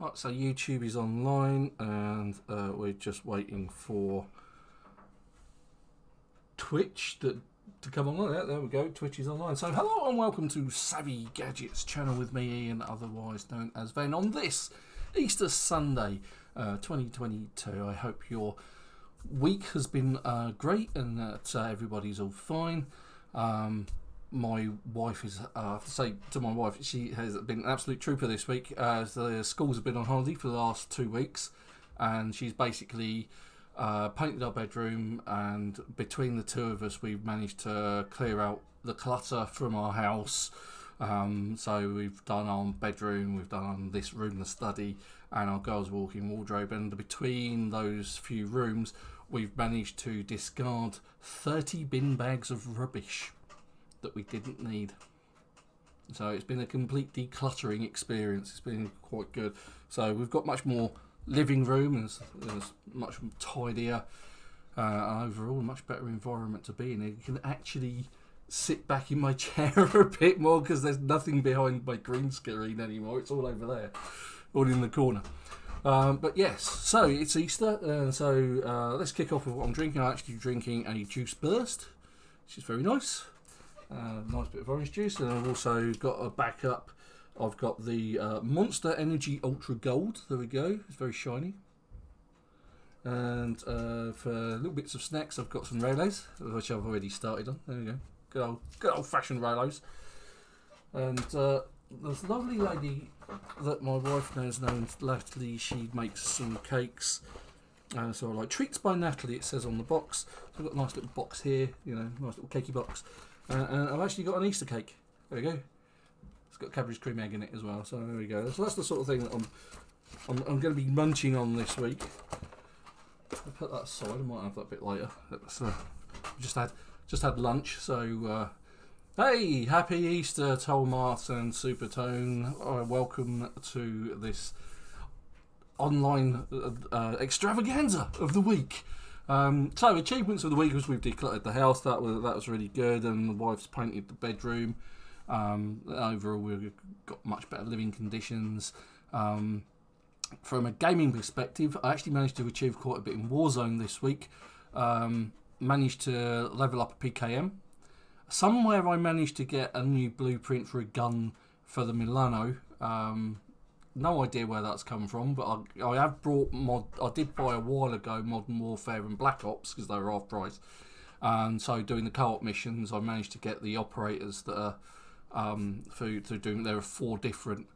Right, so YouTube is online, and we're just waiting for Twitch to come online. Yeah, there we go. Twitch is online. So hello and welcome to Savvy Gadget's channel with me, Ian, otherwise known as Ven, on this Easter Sunday, 2022. I hope your week has been great and that everybody's all fine. My wife is, I have to say to my wife, she has been an absolute trooper this week. The schools have been on holiday for the last 2 weeks, and she's basically painted our bedroom, and between the two of us we've managed to clear out the clutter from our house. So we've done our bedroom, we've done this room, the study, and our girls' walk-in wardrobe, and between those few rooms we've managed to discard 30 bin bags of rubbish that we didn't need. So it's been a complete decluttering experience. It's been quite good. So we've got much more living room, and it's much tidier, and overall a much better environment to be in. You can actually sit back in my chair a bit more because there's nothing behind my green screen anymore. It's all over there, all in the corner. But yes, so it's Easter, and so let's kick off with what I'm drinking. I'm actually drinking a juice burst, which is very nice. Nice bit of orange juice, and I've also got a backup. I've got the Monster Energy Ultra Gold. There we go. It's very shiny. And for little bits of snacks, I've got some Rolos, which I've already started on. There we go. Good old fashioned Rolos. And this lovely lady that my wife knows, Natalie, she makes some cakes. So I like Treats by Natalie, it says on the box. So I've got a nice little box here, you know, nice little cakey box. And I've actually got an Easter cake. There we go. It's got Cadbury's cream egg in it as well. So there we go. So that's the sort of thing that I'm going to be munching on this week. I'll put that aside. I might have that a bit later. Just had lunch. So hey, happy Easter, Tolmart and Supertone. Welcome to this online extravaganza of the week. So achievements of the week was we've decluttered the house. That was really good, and the wife's painted the bedroom. Overall, we've got much better living conditions. From a gaming perspective, I actually managed to achieve quite a bit in Warzone this week. Managed to level up a PKM. Somewhere I managed to get a new blueprint for a gun for the Milano. No idea where that's come from, but I have brought I did buy a while ago Modern Warfare and Black Ops because they were half price, and so doing the co-op missions, I managed to get the operators that are through doing. There are 4 different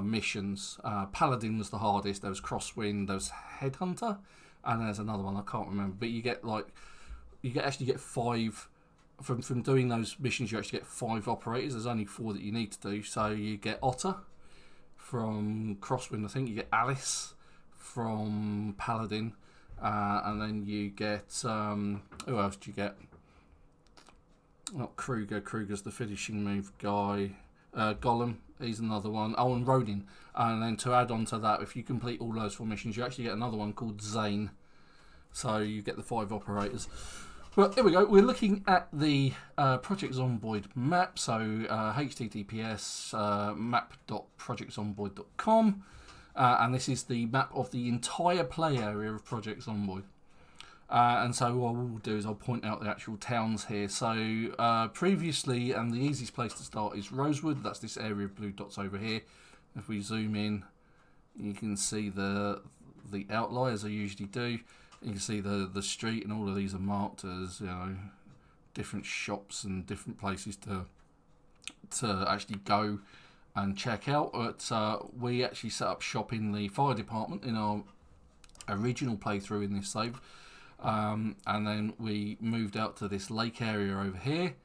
missions. Paladin was the hardest. There was Crosswind, there was Headhunter, and there's another one I can't remember. But you actually get 5 from doing those missions. You actually get 5 operators. There's only 4 that you need to do. So you get Otter from Crosswind, I think you get Alice from Paladin, and then you get who else do you get? Not Kruger. Kruger's the finishing move guy. Gollum, he's another one. Oh, and Rodin. And then to add on to that, if you complete all those 4 missions, you actually get another one called Zane. So you get the 5 operators. Well, here we go. We're looking at the Project Zomboid map. So https map.projectzomboid.com, and this is the map of the entire play area of Project Zomboid. And so what we'll do is I'll point out the actual towns here. So previously, and the easiest place to start is Rosewood. That's this area of blue dots over here. If we zoom in, you can see the outliers I usually do. You can see the street, and all of these are marked as, you know, different shops and different places to actually go and check out. But we actually set up shop in the fire department in our original playthrough in this save, and then we moved out to this lake area over here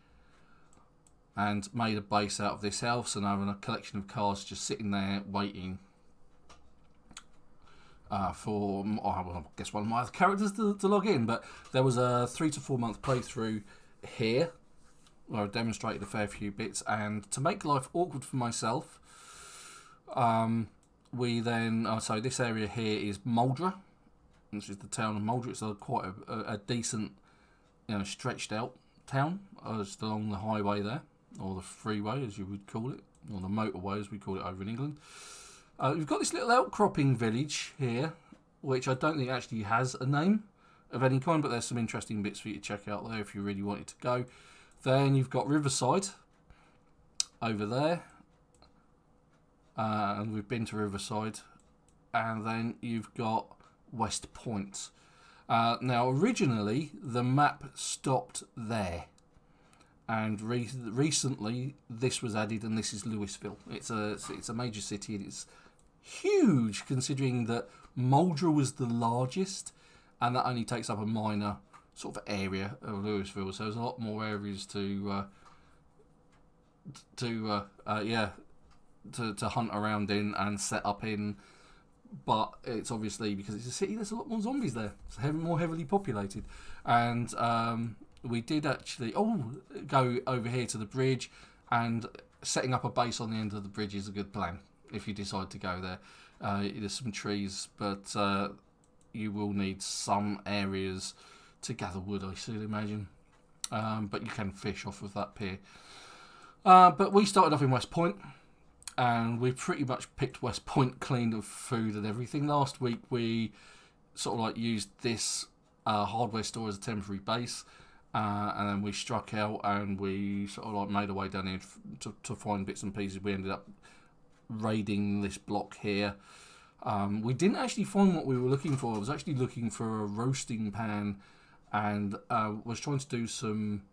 and made a base out of this house, and having a collection of cars just sitting there waiting for, I guess, one of my other characters to log in. But there was a 3 to 4 month playthrough here where I demonstrated a fair few bits, and to make life awkward for myself, we then so this area here is Muldra. This is the town of Muldra. It's quite a decent, you know, stretched out town just along the highway there, or the freeway as you would call it, or the motorway as we call it over in England. We've got this little outcropping village here, which I don't think actually has a name of any kind, but there's some interesting bits for you to check out there if you really wanted to go. Then you've got Riverside over there, and we've been to Riverside. And then you've got West Point. Now, originally, the map stopped there. And recently, this was added, and this is Louisville. It's a major city, and it's huge, considering that Muldra was the largest, and that only takes up a minor sort of area of Louisville. So there's a lot more areas to hunt around in and set up in. But it's obviously, because it's a city, there's a lot more zombies there. It's more heavily populated. And we did actually go over here to the bridge, and setting up a base on the end of the bridge is a good plan if you decide to go there. There's some trees, but you will need some areas to gather wood, I should imagine. But you can fish off of that pier. But we started off in West Point, and we pretty much picked West Point clean of food and everything. Last week we sort of like used this hardware store as a temporary base, and then we struck out and we sort of like made our way down here to find bits and pieces. We ended up raiding this block here. We didn't actually find what we were looking for. I was actually looking for a roasting pan, and was trying to do some...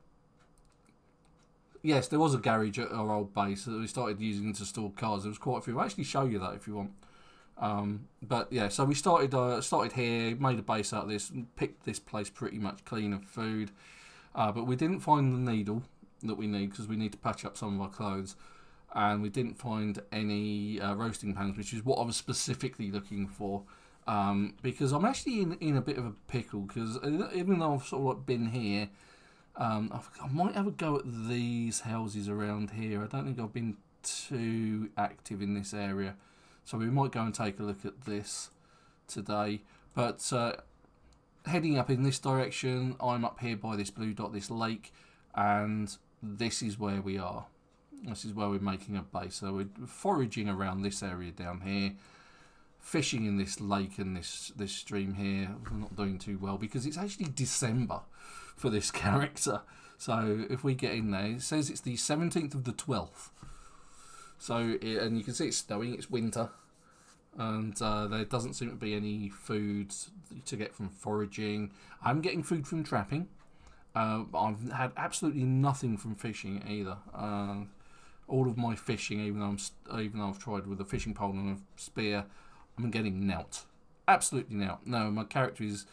Yes, there was a garage at our old base that we started using to store cars. There was quite a few. I'll actually show you that if you want. But yeah, so we started here, made a base out of this, and picked this place pretty much clean of food. But we didn't find the needle that we need, because we need to patch up some of our clothes. And we didn't find any roasting pans, which is what I was specifically looking for. Because I'm actually in a bit of a pickle, because even though I've sort of like been here, I might have a go at these houses around here. I don't think I've been too active in this area, so we might go and take a look at this today. But heading up in this direction, I'm up here by this blue dot, this lake, and this is where we are. This is where we're making a base. So we're foraging around this area down here, fishing in this lake and this stream here. We're not doing too well because it's actually December for this character. So if we get in there, it says it's the 17th of the 12th. So, and you can see it's snowing, it's winter. And there doesn't seem to be any food to get from foraging. I'm getting food from trapping. I've had absolutely nothing from fishing either. All of my fishing, even though I've tried with a fishing pole and a spear, I'm getting nout. Absolutely nout. No, my character is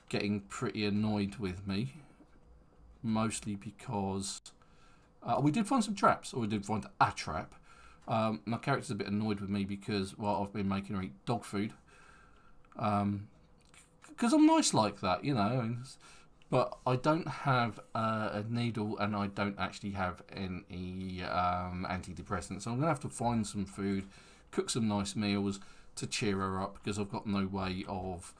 getting pretty annoyed with me. Mostly because we did find some traps, or we did find a trap. My character's a bit annoyed with me because, well, I've been making her eat dog food. Because I'm nice like that, you know. But I don't have a needle, and I don't actually have any antidepressants. So I'm going to have to find some food, cook some nice meals to cheer her up, because I've got no way of...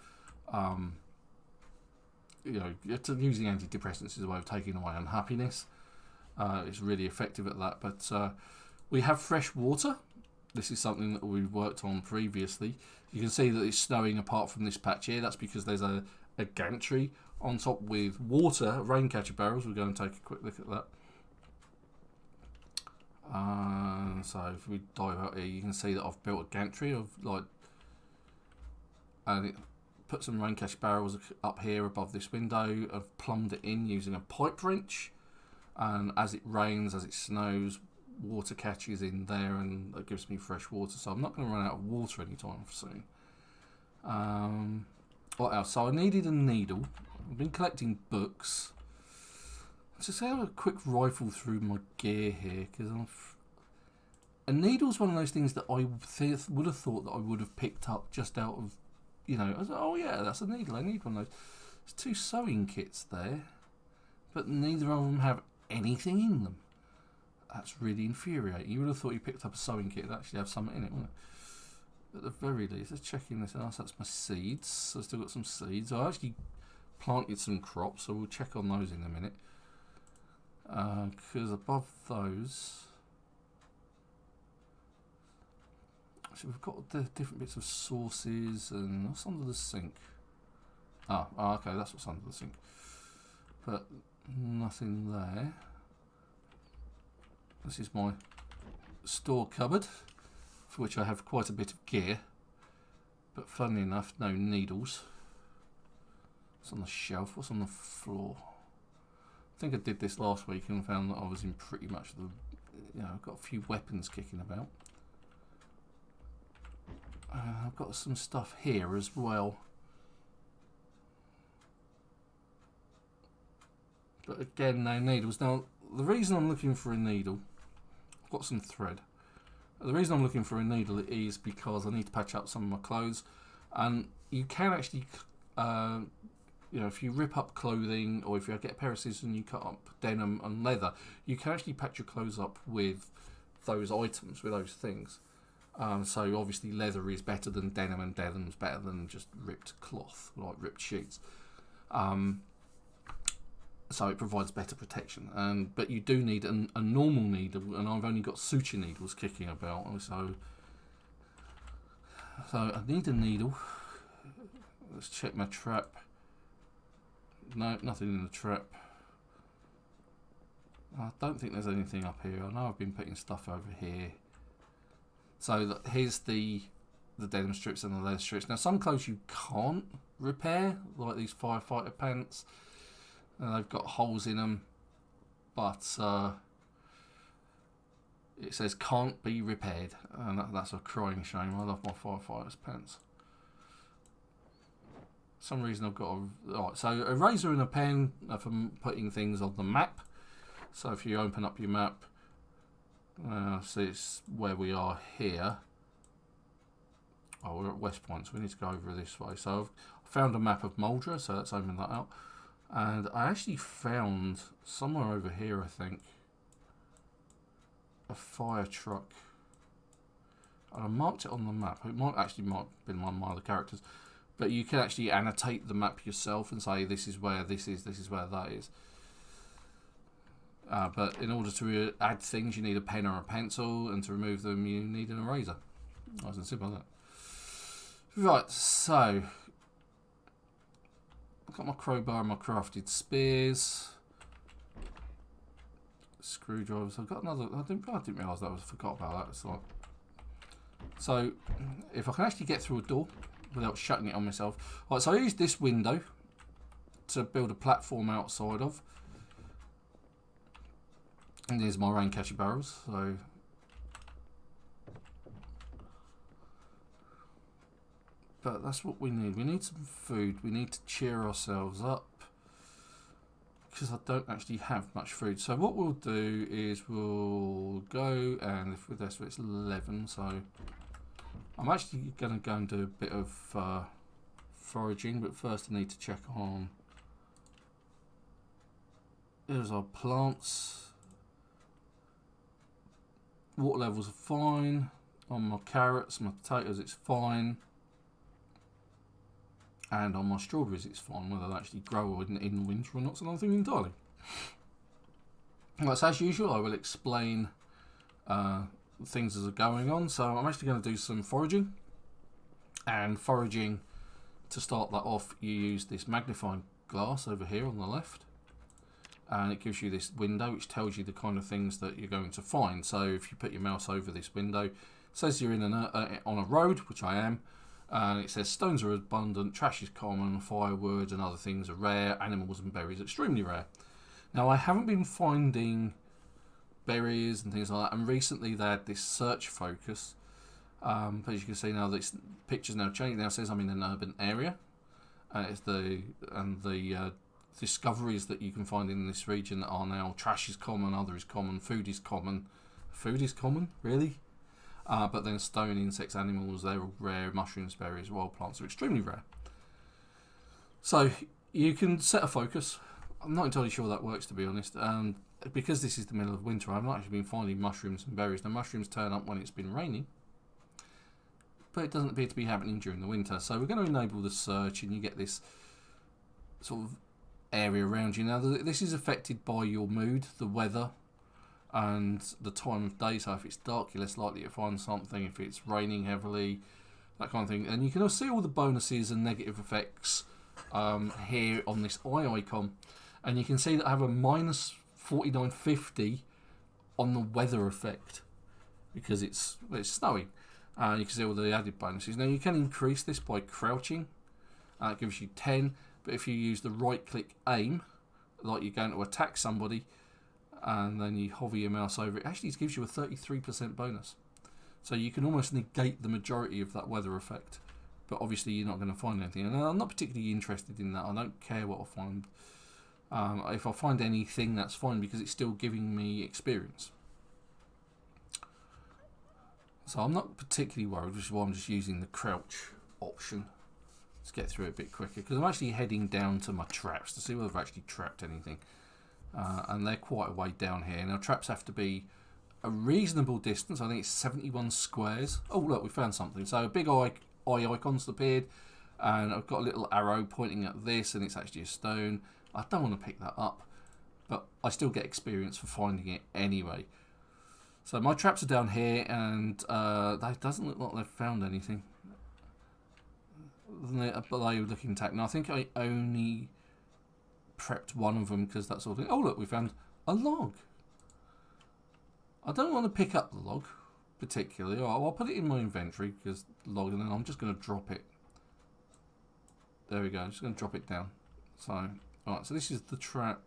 using antidepressants is a way of taking away unhappiness. It's really effective at that. But we have fresh water. This is something that we've worked on previously. You can see that it's snowing apart from this patch here. That's because there's a gantry on top with water, rain catcher barrels. We'll go and take a quick look at that. So if we dive out here, you can see that I've built a gantry of and it put some rain catcher barrels up here above this window. I've plumbed it in using a pipe wrench, and as it rains, as it snows, water catches in there, and that gives me fresh water. So I'm not going to run out of water anytime soon. What else? So I needed a needle. I've been collecting books. Let's just have a quick rifle through my gear here, because a needle's one of those things that I would have thought that I would have picked up just out of, you know, I was like, oh yeah, that's a needle, I need one of those. There's 2 sewing kits there, but neither of them have anything in them. That's really infuriating. You would have thought you picked up a sewing kit that actually have something in it, wouldn't it? At the very least, let's check in this out. So that's my seeds. So I've still got some seeds. I actually planted some crops, so we'll check on those in a minute. Because above those, So we've got the different bits of sauces and what's under the sink. Oh, okay, that's what's under the sink. But nothing there. This is my store cupboard, for which I have quite a bit of gear. But funnily enough, no needles. What's on the shelf? What's on the floor? I think I did this last week and found that I was in pretty much the... I've got a few weapons kicking about. I've got some stuff here as well. But again, no needles. Now, the reason I'm looking for a needle... I've got some thread. The reason I'm looking for a needle is because I need to patch up some of my clothes. And you can actually... if you rip up clothing, or if you get a pair of scissors and you cut up denim and leather, you can actually patch your clothes up with those items, with those things. So obviously leather is better than denim, and denim's better than just ripped cloth, like ripped sheets. So it provides better protection. But you do need a normal needle, and I've only got suture needles kicking about. So I need a needle. Let's check my trap. No, nothing in the trap. I don't think there's anything up here. I know I've been putting stuff over here. So here's the denim strips and the leather strips. Now some clothes you can't repair, like these firefighter pants. They've got holes in them, but it says can't be repaired, and that's a crying shame. I love my firefighters pants. For some reason I've got right, so a razor and a pen are for putting things on the map. So if you open up your map, see it's where we are here. Oh, we're at West Point, so we need to go over this way. So I've found a map of Muldra, so let's open that up. And I actually found somewhere over here, I think, a fire truck. And I marked it on the map. It might have been one of my other characters. But you can actually annotate the map yourself and say this is where this is where that is. But in order to add things, you need a pen or a pencil, and to remove them, you need an eraser. Nice and simple, isn't it? Right, so I've got my crowbar and my crafted spears, screwdrivers. I've got another. I didn't realise that. I forgot about that. So if I can actually get through a door without shutting it on myself. Right, so I used this window to build a platform outside of. And here's my rain catcher barrels. So but that's what we need. We need some food. We need to cheer ourselves up, because I don't actually have much food. So what we'll do is we'll go, and if with this it's 11, so I'm actually going to go and do a bit of foraging, but first I need to check on. Here's our plants. Water levels are fine. On my carrots, my potatoes, it's fine. And on my strawberries, it's fine. Whether they actually grow in winter or not, it's another thing entirely. Right, so as usual, I will explain things as are going on. So I'm actually going to do some foraging. And foraging, to start that off, you use this magnifying glass over here on the left. And it gives you this window which tells you the kind of things that you're going to find. So if you put your mouse over this window, it says you're in on a road, which I am, and it says stones are abundant, trash is common, firewood and other things are rare, animals and berries extremely rare. Now I haven't been finding berries and things like that, and recently they had this search focus. But as you can see now, this picture's now changed. Now it says I'm in an urban area, and it's the discoveries that you can find in this region are now trash is common, other is common, food is common. Food is common? Really? But then stone, insects, animals, they're all rare. Mushrooms, berries, wild plants are extremely rare. So you can set a focus. I'm not entirely sure that works, to be honest. Because this is the middle of winter, I've not actually been finding mushrooms and berries. Now mushrooms turn up when it's been raining, but it doesn't appear to be happening during the winter. So we're going to enable the search, and you get this sort of area around you. Now this is affected by your mood, the weather, and the time of day. So if it's dark, you're less likely to find something. If it's raining heavily, that kind of thing. And you can see all the bonuses and negative effects here on this eye icon. And you can see that I have a minus 4950 on the weather effect because it's snowing. You can see all the added bonuses. Now you can increase this by crouching. It gives you 10, but if you use the right click aim, like you're going to attack somebody, and then you hover your mouse over it, actually gives you a 33% bonus. So you can almost negate the majority of that weather effect. But obviously you're not going to find anything. And I'm not particularly interested in that. I don't care what I find. If I find anything, that's fine because it's still giving me experience. So I'm not particularly worried, which is why I'm just using the crouch option. Let's get through it a bit quicker because I'm actually heading down to my traps to see whether I've actually trapped anything. And they're quite a way down here. Now traps have to be a reasonable distance. I think it's 71 squares. Oh look, we found something. So a big eye icon's appeared, and I've got a little arrow pointing at this, and it's actually a stone. I don't want to pick that up, but I still get experience for finding it anyway. So my traps are down here, and it doesn't look like they've found anything. But they were looking intact. Now I think I only prepped one of them because that's all. Oh look, we found a log. I don't want to pick up the log particularly. I'll put it in my inventory because log, and then I'm just going to drop it. There we go. I'm just going to drop it down. So, alright, so this is the trap.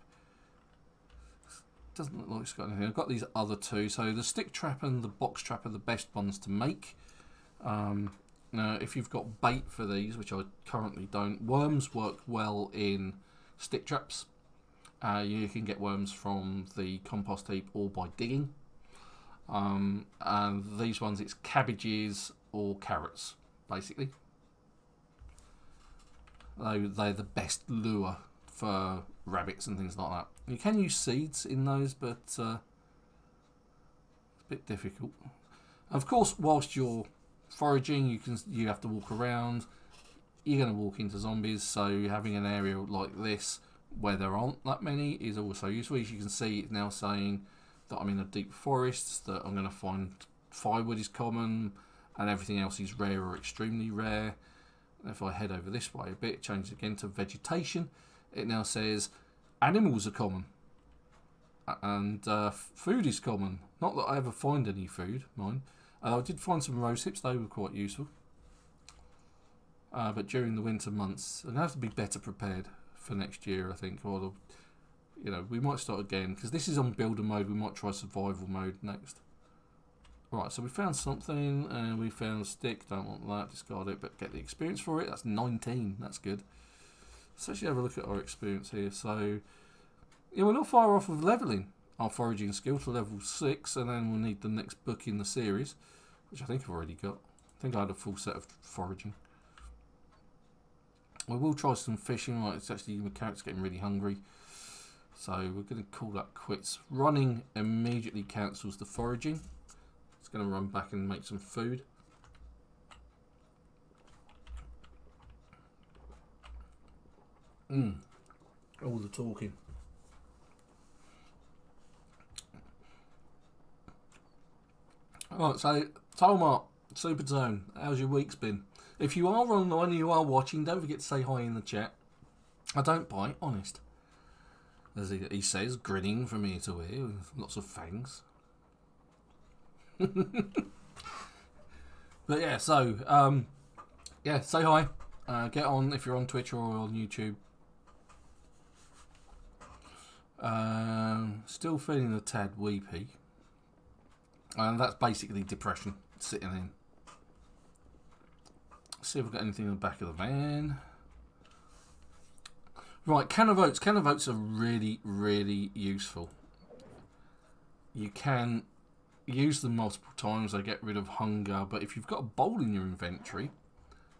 Doesn't look like it's got anything. I've got these other two. So the stick trap and the box trap are the best ones to make. Now, if you've got bait for these, which I currently don't, worms work well in stick traps. You can get worms from the compost heap or by digging. And these ones, it's cabbages or carrots, basically. They're the best lure for rabbits and things like that. You can use seeds in those, but it's a bit difficult. Of course, whilst you're foraging, you have to walk around. You're going to walk into zombies, so having an area like this where there aren't that many is also useful. As you can see, it's now saying that I'm in a deep forest, that I'm going to find firewood is common, and everything else is rare or extremely rare. If I head over this way a bit, change again to vegetation, it now says animals are common and food is common. Not that I ever find any food, mind. I did find some rose hips, they were quite useful. But during the winter months, I'm going to have to be better prepared for next year, I think. Or, you know, we might start again because this is on builder mode. We might try survival mode next. Right, so we found something, and we found stick. Don't want that, discard it, but get the experience for it. That's 19. That's good. Let's actually have a look at our experience here. So, yeah, we're not far off of leveling our foraging skill to level 6, and then we'll need the next book in the series, which I think I've already got. I think I had a full set of foraging. We will try some fishing. Right, it's actually, my character's getting really hungry, so we're going to call that quits. Running immediately cancels the foraging. It's going to run back and make some food. All the talking. Right, so Tolmart, Super Tone, how's your week's been? If you are online and you are watching, don't forget to say hi in the chat. I don't bite, honest. As he says, grinning from ear to ear with lots of fangs. But yeah, so yeah, say hi. Get on if you're on Twitch or on YouTube. Still feeling a tad weepy, and that's basically depression sitting in. Let's see if we've got anything in the back of the van. Right, can of oats. Can of oats are really, really useful. You can use them multiple times. They get rid of hunger, but if you've got a bowl in your inventory,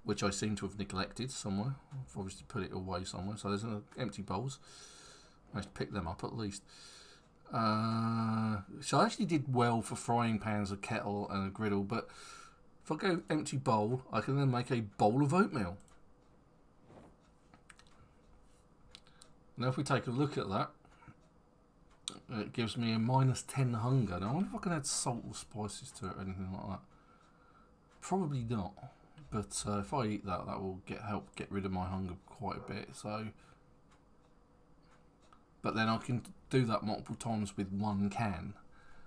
which I seem to have neglected somewhere, I've obviously put it away somewhere, so there's empty bowls. I should pick them up at least. So I actually did well for frying pans, a kettle and a griddle, but if I go empty bowl, I can then make a bowl of oatmeal. Now if we take a look at that, It gives me a -10 hunger. Now I wonder if I can add salt or spices to it or anything like that. Probably not. But if I eat that, that will help get rid of my hunger quite a bit. So, but then I can do that multiple times with one can.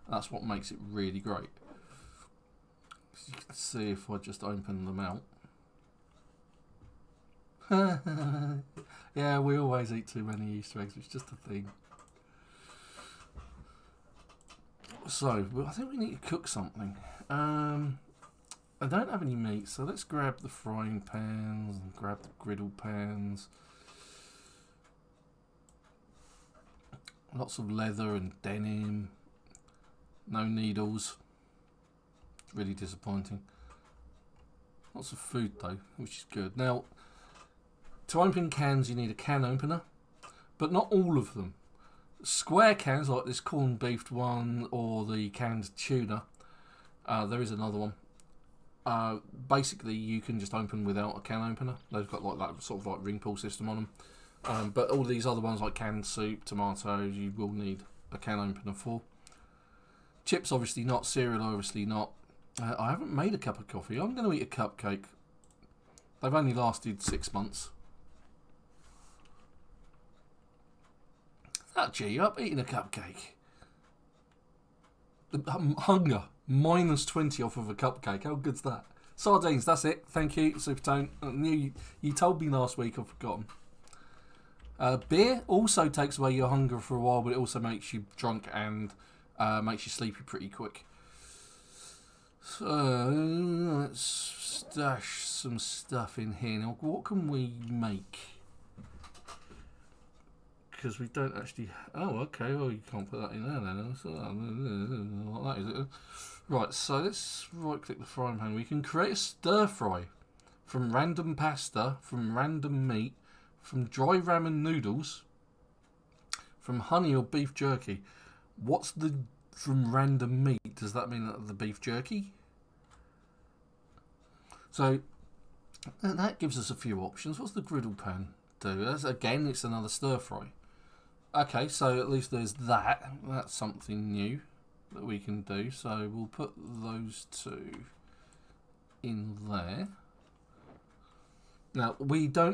That's what makes it really great. As you can see, if I just open them out. Yeah, we always eat too many Easter eggs. It's just a thing. So, I think we need to cook something. I don't have any meat, so let's grab the frying pans and grab the griddle pans. Lots of leather and denim. No needles. Really disappointing. Lots of food though, which is good. Now, to open cans you need a can opener, but not all of them. Square cans like this corned beef one or the canned tuna. There is another one. Basically you can just open without a can opener. They've got like that sort of like ring pull system on them. But all these other ones like canned soup, tomatoes, you will need a can opener for. Chips obviously not, cereal obviously not. I haven't made a cup of coffee. I'm going to eat a cupcake. They've only lasted 6 months. That cheer you up eating a cupcake. Hunger. -20 off of a cupcake. How good's that? Sardines, that's it. Thank you, Supertone. I knew you told me last week, I've forgotten. Beer also takes away your hunger for a while, but it also makes you drunk and makes you sleepy pretty quick. So, let's stash some stuff in here. Now, what can we make? Because we don't actually... Oh, okay. Well, you can't put that in there then. Like that, is it? Right, so let's right-click the frying pan. We can create a stir-fry from random pasta, from random meat, from dry ramen noodles, from honey or beef jerky. What's the from random meat? Does that mean that the beef jerky? So that gives us a few options. What's the griddle pan do? Again, it's another stir-fry. Okay, so at least there's that. That's something new that we can do. So we'll put those two in there. Now, we do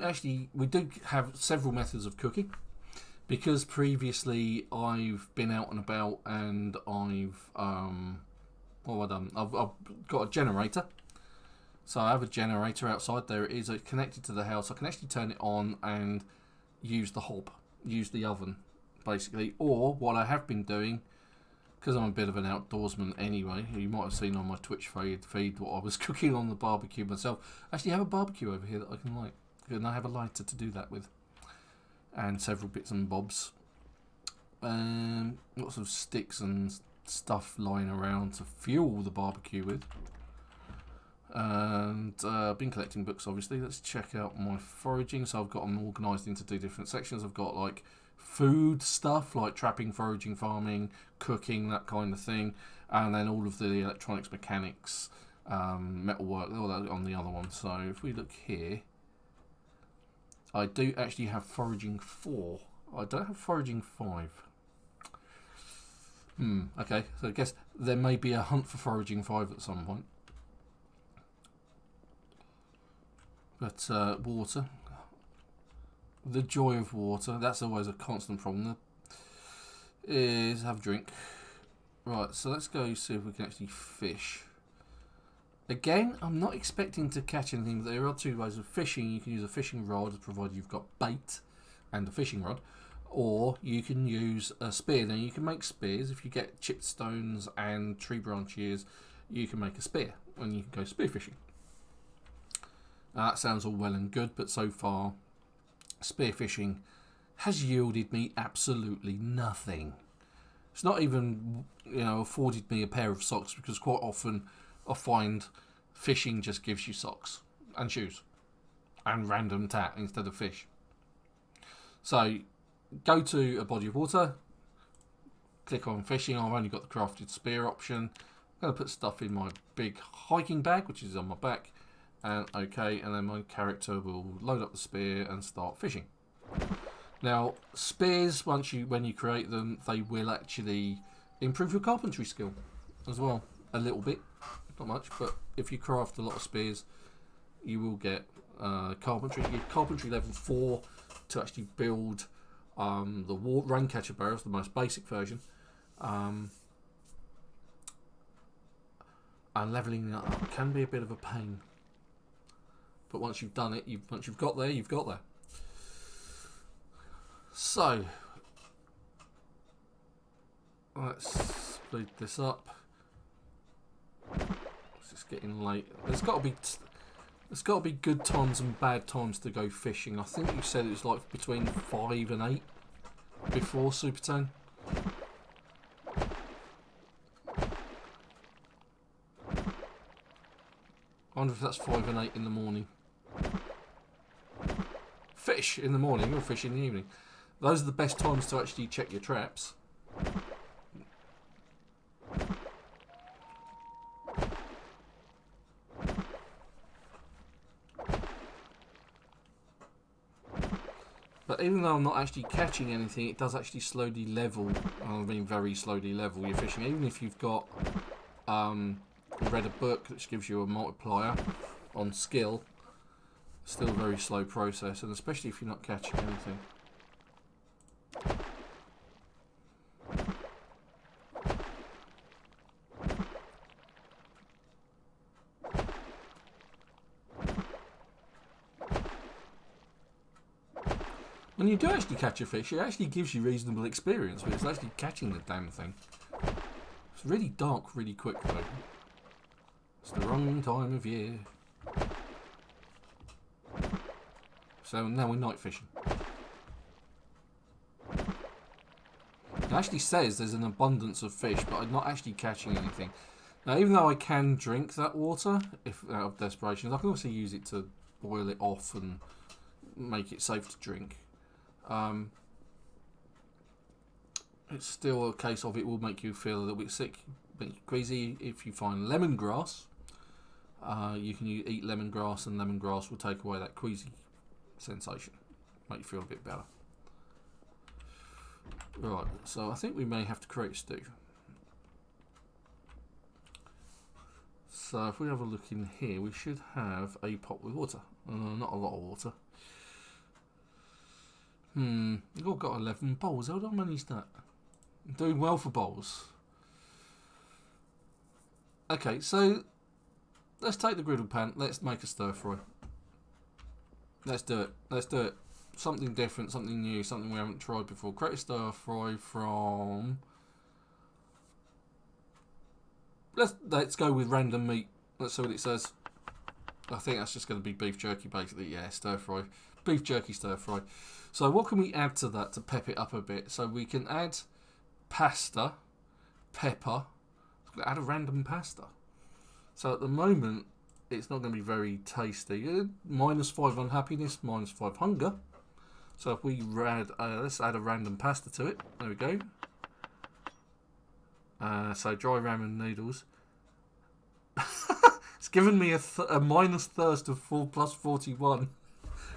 have several methods of cooking, because previously I've been out and about and I've what have I done? I've got a generator. So I have a generator outside. There it is. It's connected to the house. I can actually turn it on and use the hob, use the oven, basically. Or what I have been doing, because I'm a bit of an outdoorsman anyway, you might have seen on my Twitch feed what I was cooking on the barbecue myself. I actually have a barbecue over here that I can light, and I have a lighter to do that with, and several bits and bobs. Lots of sticks and stuff lying around to fuel the barbecue with. And I've been collecting books, obviously. Let's check out my foraging. So I've got them organised into 2 different sections. I've got like food stuff, like trapping, foraging, farming, cooking, that kind of thing, and then all of the electronics, mechanics, metalwork, all that on the other one. So if we look here, I do actually have foraging 4. I don't have foraging 5. Okay, so I guess there may be a hunt for foraging 5 at some point. But water, the joy of water, that's always a constant problem, is have a drink. Right, so let's go see if we can actually fish. Again, I'm not expecting to catch anything, but there are 2 ways of fishing. You can use a fishing rod, provided you've got bait and a fishing rod, or you can use a spear. Now you can make spears. If you get chipped stones and tree branches, you can make a spear and you can go spear fishing. That sounds all well and good, but so far spearfishing has yielded me absolutely nothing. It's not even, afforded me a pair of socks, because quite often I find fishing just gives you socks and shoes and random tat instead of fish. So go to a body of water, click on fishing. I've only got the crafted spear option. I'm going to put stuff in my big hiking bag, which is on my back. And okay, and then my character will load up the spear and start fishing. Now, spears, when you create them, they will actually improve your carpentry skill as well. A little bit. Not much, but if you craft a lot of spears, you will get carpentry. You get carpentry level 4 to actually build the Raincatcher barrels, the most basic version. And leveling that up can be a bit of a pain. But once you've done it, once you've got there, you've got there. So, let's speed this up. It's just getting late. There's got to be good times and bad times to go fishing. I think you said it was like between 5 and 8 before Super 10. I wonder if that's 5 and 8 in the morning. Fish in the morning or fish in the evening. Those are the best times to actually check your traps. But even though I'm not actually catching anything, it does actually slowly level. I mean, very slowly level your fishing. Even if you've got read a book which gives you a multiplier on skill, still a very slow process, and especially if you're not catching anything. When you do actually catch a fish, it actually gives you reasonable experience, but it's actually catching the damn thing. It's really dark really quick though. It's the wrong time of year. So now we're night fishing. It actually says there's an abundance of fish, but I'm not actually catching anything. Now, even though I can drink that water, if out of desperation, I can also use it to boil it off and make it safe to drink. It's still a case of it will make you feel a little bit sick, make you queasy. If you find lemongrass, you can eat lemongrass, and lemongrass will take away that queasy sensation, make you feel a bit better. Right, so I think we may have to create stew. So if we have a look in here, we should have a pot with water. Not a lot of water. You've all got 11 bowls. How do I manage that? I'm doing well for bowls. Okay, so let's take the griddle pan. Let's make a stir fry. Let's do it. Let's do it. Something different, something new, something we haven't tried before. Create a stir fry from... Let's go with random meat. Let's see what it says. I think that's just going to be beef jerky, basically. Yeah, stir fry. Beef jerky stir fry. So what can we add to that to pep it up a bit? So we can add pasta, pepper. I'm going to add a random pasta. So at the moment, it's not going to be very tasty. -5 unhappiness, -5 hunger. So if we add, let's add a random pasta to it. There we go. So dry ramen noodles. It's given me a minus thirst of 4 plus 41.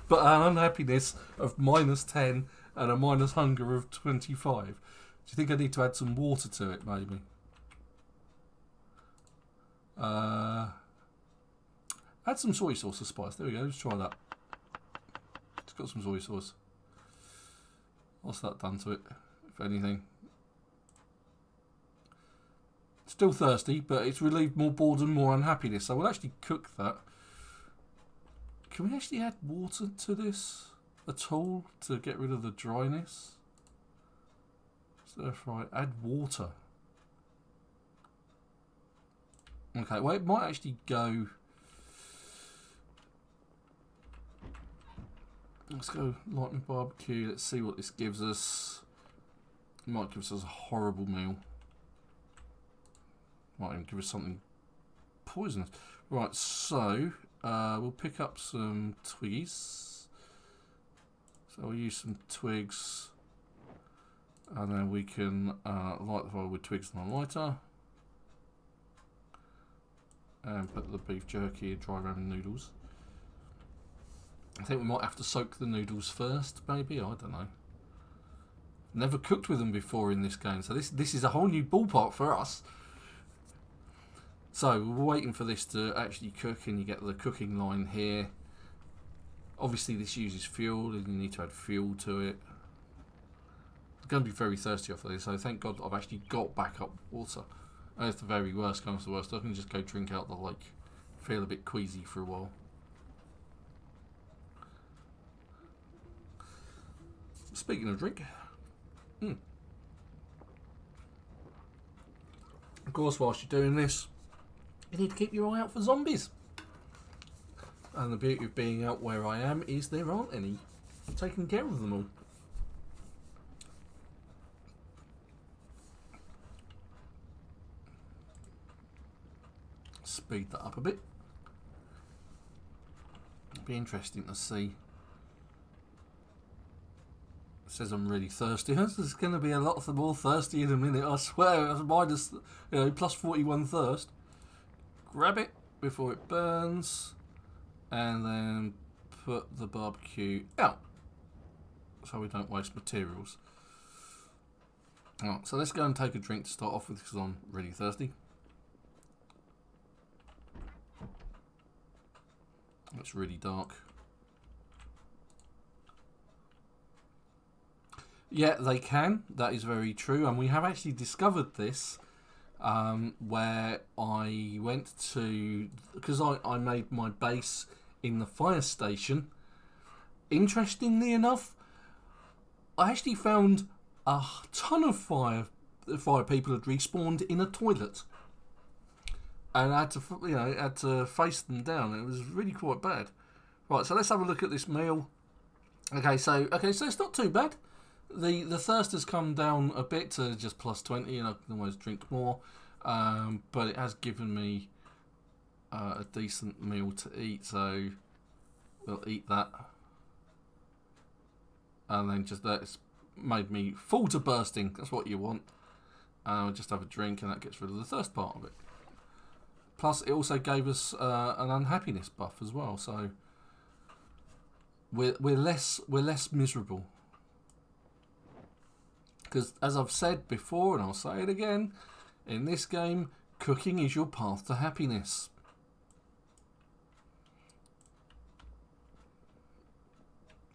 But an unhappiness of -10 and a minus hunger of 25. Do you think I need to add some water to it, maybe? Add some soy sauce or spice. There we go. Let's try that. It's got some soy sauce. What's that done to it, if anything? Still thirsty, but it's relieved more boredom, more unhappiness. So we'll actually cook that. Can we actually add water to this at all to get rid of the dryness? Stir fry. Add water. Okay, well it might actually go... Let's go light and barbecue. Let's see what this gives us. It might give us a horrible meal. Might even give us something poisonous. Right, so we'll pick up some twiggies. So we'll use some twigs, and then we can light the fire with twigs and a lighter, and put the beef jerky and dry ramen noodles. I think we might have to soak the noodles first, maybe. I don't know. Never cooked with them before in this game, so this is a whole new ballpark for us. So we're waiting for this to actually cook, and you get the cooking line here. Obviously this uses fuel, and you need to add fuel to it. I'm going to be very thirsty off of this, so thank God I've actually got backup water. And if the very worst comes to worst, I can just go drink out the lake. Feel a bit queasy for a while. Speaking of drink, of course, whilst you're doing this, you need to keep your eye out for zombies. And the beauty of being out where I am is there aren't any. I'm taking care of them all. Speed that up a bit. It'll be interesting to see. It says I'm really thirsty. There's going to be a lot more thirsty in a minute, I swear. Minus, plus 41 thirst. Grab it before it burns, and then put the barbecue out so we don't waste materials. Alright, so let's go and take a drink to start off with because I'm really thirsty. It's really dark. Yeah, they can. That is very true, and we have actually discovered this. Where I went to, because I made my base in the fire station. Interestingly enough, I actually found a ton of fire people had respawned in a toilet, and I had to face them down. It was really quite bad. Right, so let's have a look at this meal. Okay, so it's not too bad. The thirst has come down a bit to just plus 20, and I can always drink more. But it has given me a decent meal to eat, so we'll eat that. And then that's made me full to bursting. That's what you want. I'll just have a drink, and that gets rid of the thirst part of it. Plus, it also gave us an unhappiness buff as well, so we're less miserable. Because, as I've said before, and I'll say it again, in this game, cooking is your path to happiness.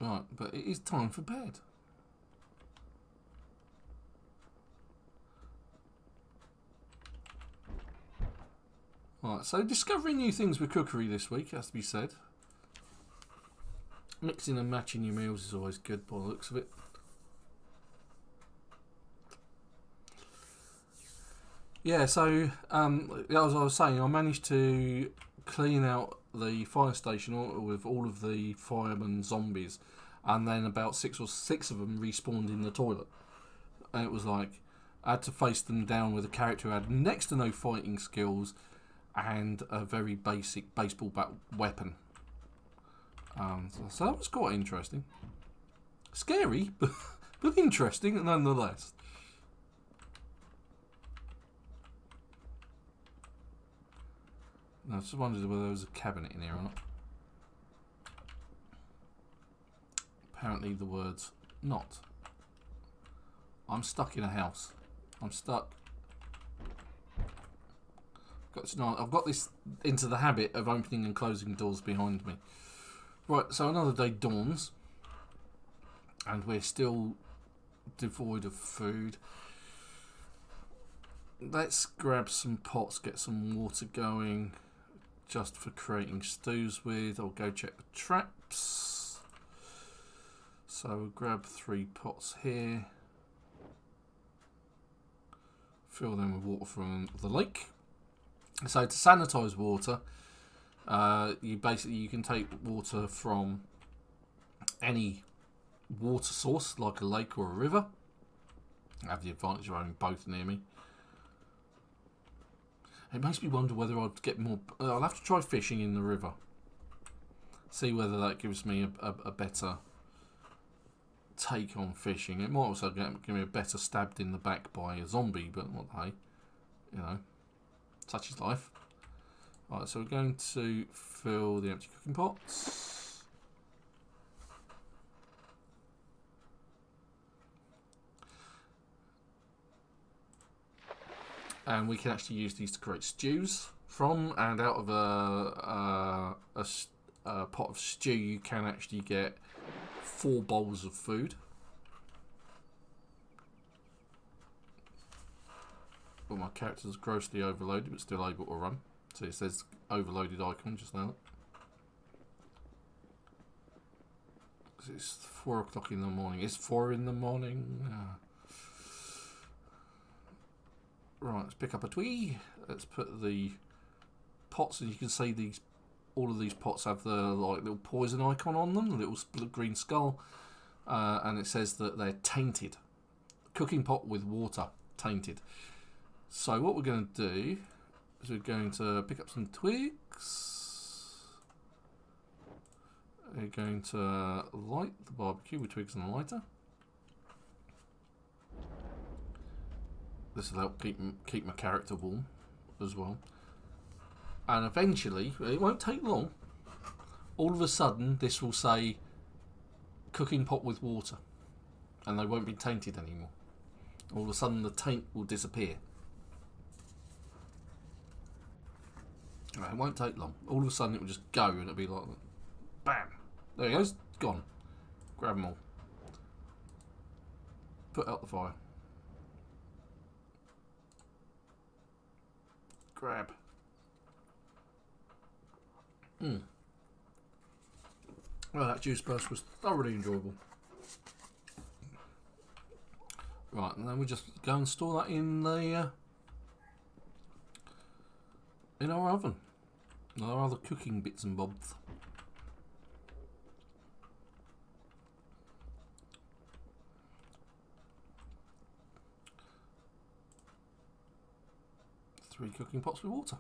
Right, but it is time for bed. Right, so discovering new things with cookery this week, has to be said. Mixing and matching your meals is always good by the looks of it. Yeah, so as I was saying, I managed to clean out the fire station with all of the firemen zombies, and then about six of them respawned in the toilet. And it was like, I had to face them down with a character who had next to no fighting skills and a very basic baseball bat weapon. So that was quite interesting. Scary, but interesting nonetheless. I just wondered whether there was a cabinet in here or not. Apparently the words not. I'm stuck in a house. I'm stuck. I've got this into the habit of opening and closing doors behind me. Right, so another day dawns. And we're still devoid of food. Let's grab some pots, get some water going. Just for creating stews with. I'll go check the traps. So we'll grab 3 pots here. Fill them with water from the lake. So to sanitize water, you can take water from any water source like a lake or a river. I have the advantage of having both near me. It makes me wonder whether I'd get more. I'll have to try fishing in the river. See whether that gives me a better take on fishing. It might also give me a better stabbed in the back by a zombie, but what the hey, such is life. Right, so we're going to fill the empty cooking pots. And we can actually use these to create stews from, and out of a pot of stew you can actually get 4 bowls of food. Well, my character's grossly overloaded but still able to run. So it says overloaded icon just now. It's 4 o'clock in the morning. It's 4 in the morning. Right, let's pick up a twee. Let's put the pots, and you can see these. All of these pots have the like little poison icon on them, the little green skull, and it says that they're tainted. Cooking pot with water, tainted. So what we're going to do is we're going to pick up some twigs. We're going to light the barbecue with twigs and a lighter. This will help keep my character warm as well. And eventually, it won't take long, all of a sudden this will say cooking pot with water. And they won't be tainted anymore. All of a sudden the taint will disappear. It won't take long. All of a sudden it will just go and it'll be like, bam! There he goes, gone. Grab them all. Put out the fire. Grab. Well, that juice burst was thoroughly enjoyable. Right, and then we just go and store that in the in our oven. Our other cooking bits and bobs. Three cooking pots with water.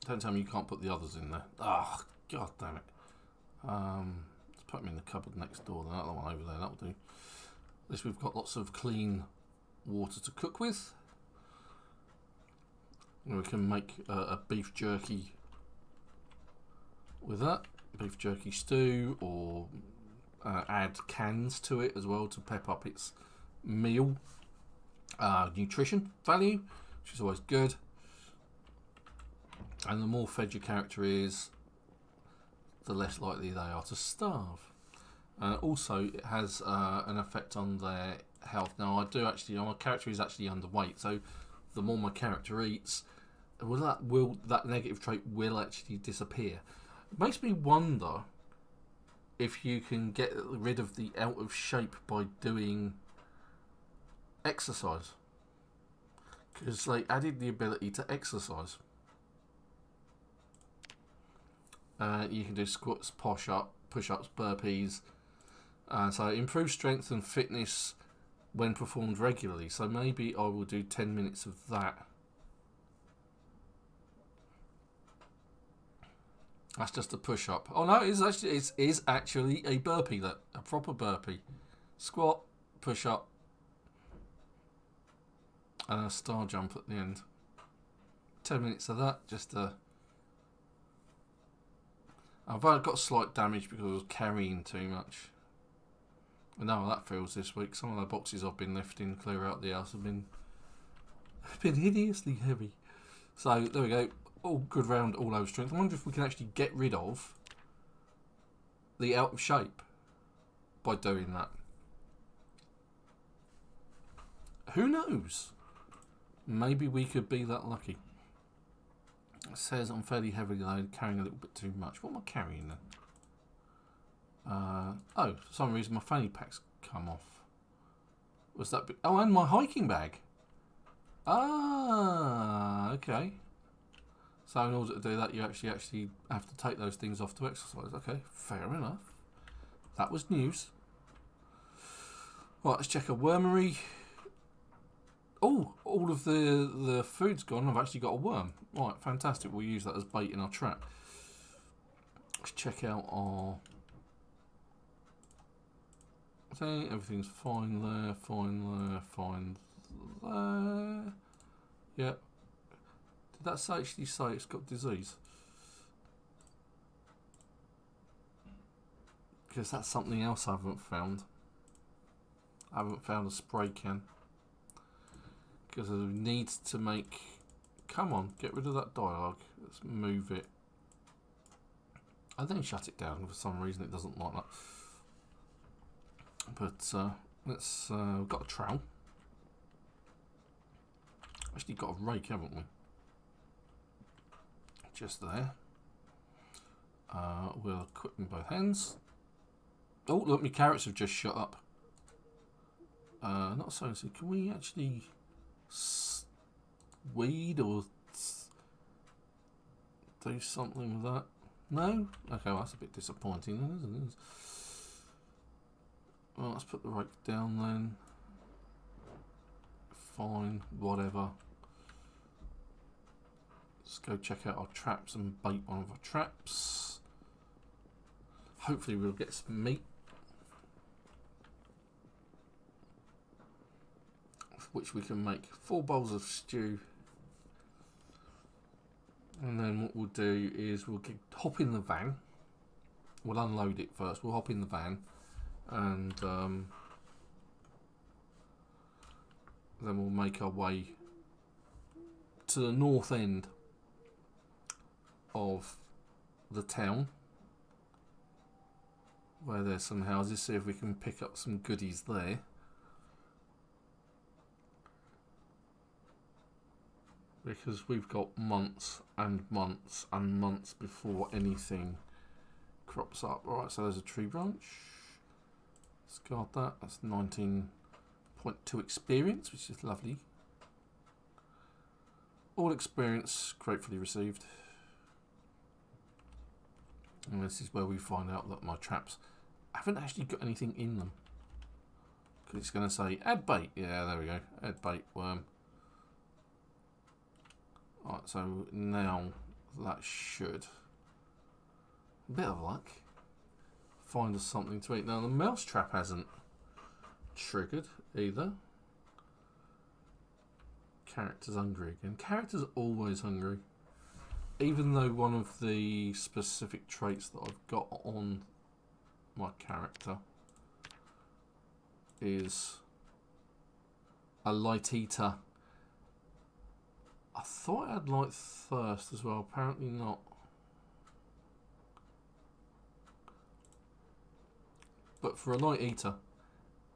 Don't tell me you can't put the others in there. Ah, oh, god damn it. Let's put them in the cupboard next door. The other one over there, that'll do. At least we've got lots of clean water to cook with. And we can make a beef jerky with that. Beef jerky stew, or add cans to it as well to pep up its meal. Nutrition value, which is always good. And the more fed your character is, the less likely they are to starve. Also, it has an effect on their health. Now, my character is actually underweight, so the more my character eats, that negative trait will actually disappear. It makes me wonder if you can get rid of the out of shape by doing exercise, because they added the ability to exercise. You can do squats, push-ups, burpees. So improve strength and fitness when performed regularly. So maybe I will do 10 minutes of that. That's just a push-up. Oh no, it is actually a burpee, a proper burpee. Squat, push-up, and a star jump at the end. 10 minutes of that, just to... I've got slight damage because I was carrying too much. I know how that feels this week. Some of the boxes I've been lifting clear out the house have been hideously heavy. So there we go. All good round, all over strength. I wonder if we can actually get rid of the out of shape by doing that. Who knows? Maybe we could be that lucky. It says I'm fairly heavily loaded, carrying a little bit too much. What am I carrying then? Oh, for some reason my fanny pack's come off. Was that? Oh, and my hiking bag. Ah, okay. So in order to do that, you actually have to take those things off to exercise. Okay, fair enough. That was news. Right, let's check a wormery. Oh, all of the food's gone. I've actually got a worm. Right, fantastic. We'll use that as bait in our trap. Let's check out our thing. Everything's fine there, fine there, fine there. Yeah. Did that actually say it's got disease? Because that's something else I haven't found. I haven't found a spray can. Because I need to make... Come on, get rid of that dialogue. Let's move it. I then shut it down. For some reason it doesn't like that. But let's... we've got a trowel. Actually got a rake, haven't we? Just there. We'll equip in both hands. Oh, look, my carrots have just shut up. Not so. So can we actually weed or do something with that? No? Okay, well, that's a bit disappointing then, isn't it? Well, let's put the rake down then. Fine, whatever. Let's go check out our traps and bait one of our traps. Hopefully we'll get some meat. Which we can make 4 bowls of stew. And then what we'll do is we'll hop in the van. We'll unload it first. We'll hop in the van. And then we'll make our way to the north end of the town, where there's some houses, see if we can pick up some goodies there. Because we've got months and months and months before anything crops up. Alright, so there's a tree branch. Discard that. That's 19.2 experience, which is lovely. All experience gratefully received. And this is where we find out that my traps haven't actually got anything in them. Because it's going to say add bait. Yeah, there we go. Add bait worm. Alright, so now that should, a bit of luck, find us something to eat. Now the mouse trap hasn't triggered either. Character's hungry again. Character's always hungry. Even though one of the specific traits that I've got on my character is a light eater. I thought I had light thirst as well. Apparently not. But for a light eater,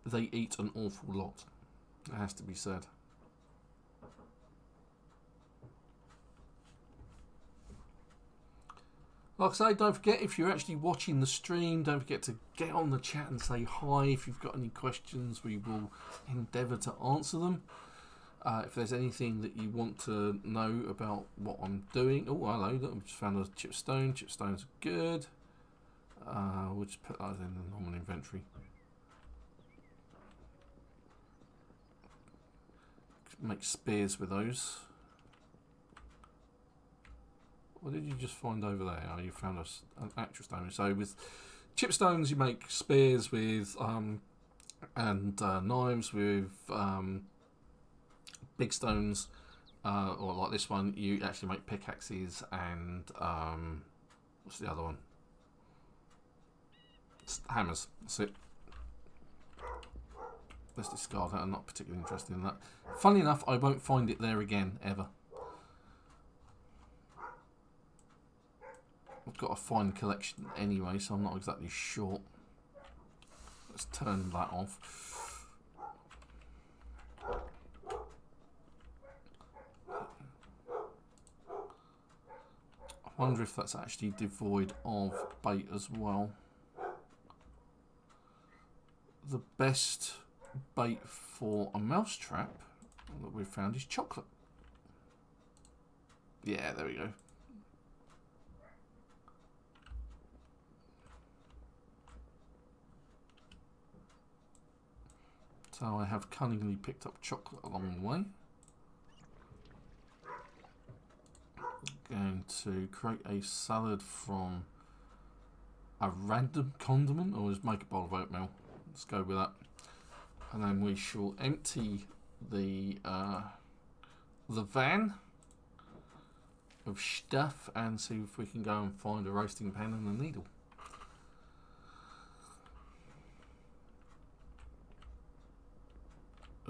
they eat an awful lot. It has to be said. Like I say, don't forget, if you're actually watching the stream, don't forget to get on the chat and say hi. If you've got any questions, we will endeavour to answer them. If there's anything that you want to know about what I'm doing. Oh, hello, I've just found a chipstone. Chipstones are good. We'll just put those in the normal inventory. Make spears with those. What did you just find over there? Oh, you found an actual stone. So with chipstones, you make spears with and knives with big stones, or like this one, you actually make pickaxes and what's the other one? Hammers. That's it. Let's discard that. I'm not particularly interested in that. Funny enough, I won't find it there again ever. I've got a fine collection anyway, so I'm not exactly sure. Let's turn that off. I wonder if that's actually devoid of bait as well. The best bait for a mousetrap that we've found is chocolate. Yeah, there we go. So I have cunningly picked up chocolate along the way. Going to create a salad from a random condiment, or just make a bowl of oatmeal. Let's go with that. And then we shall empty the van of stuff and see if we can go and find a roasting pan and a needle.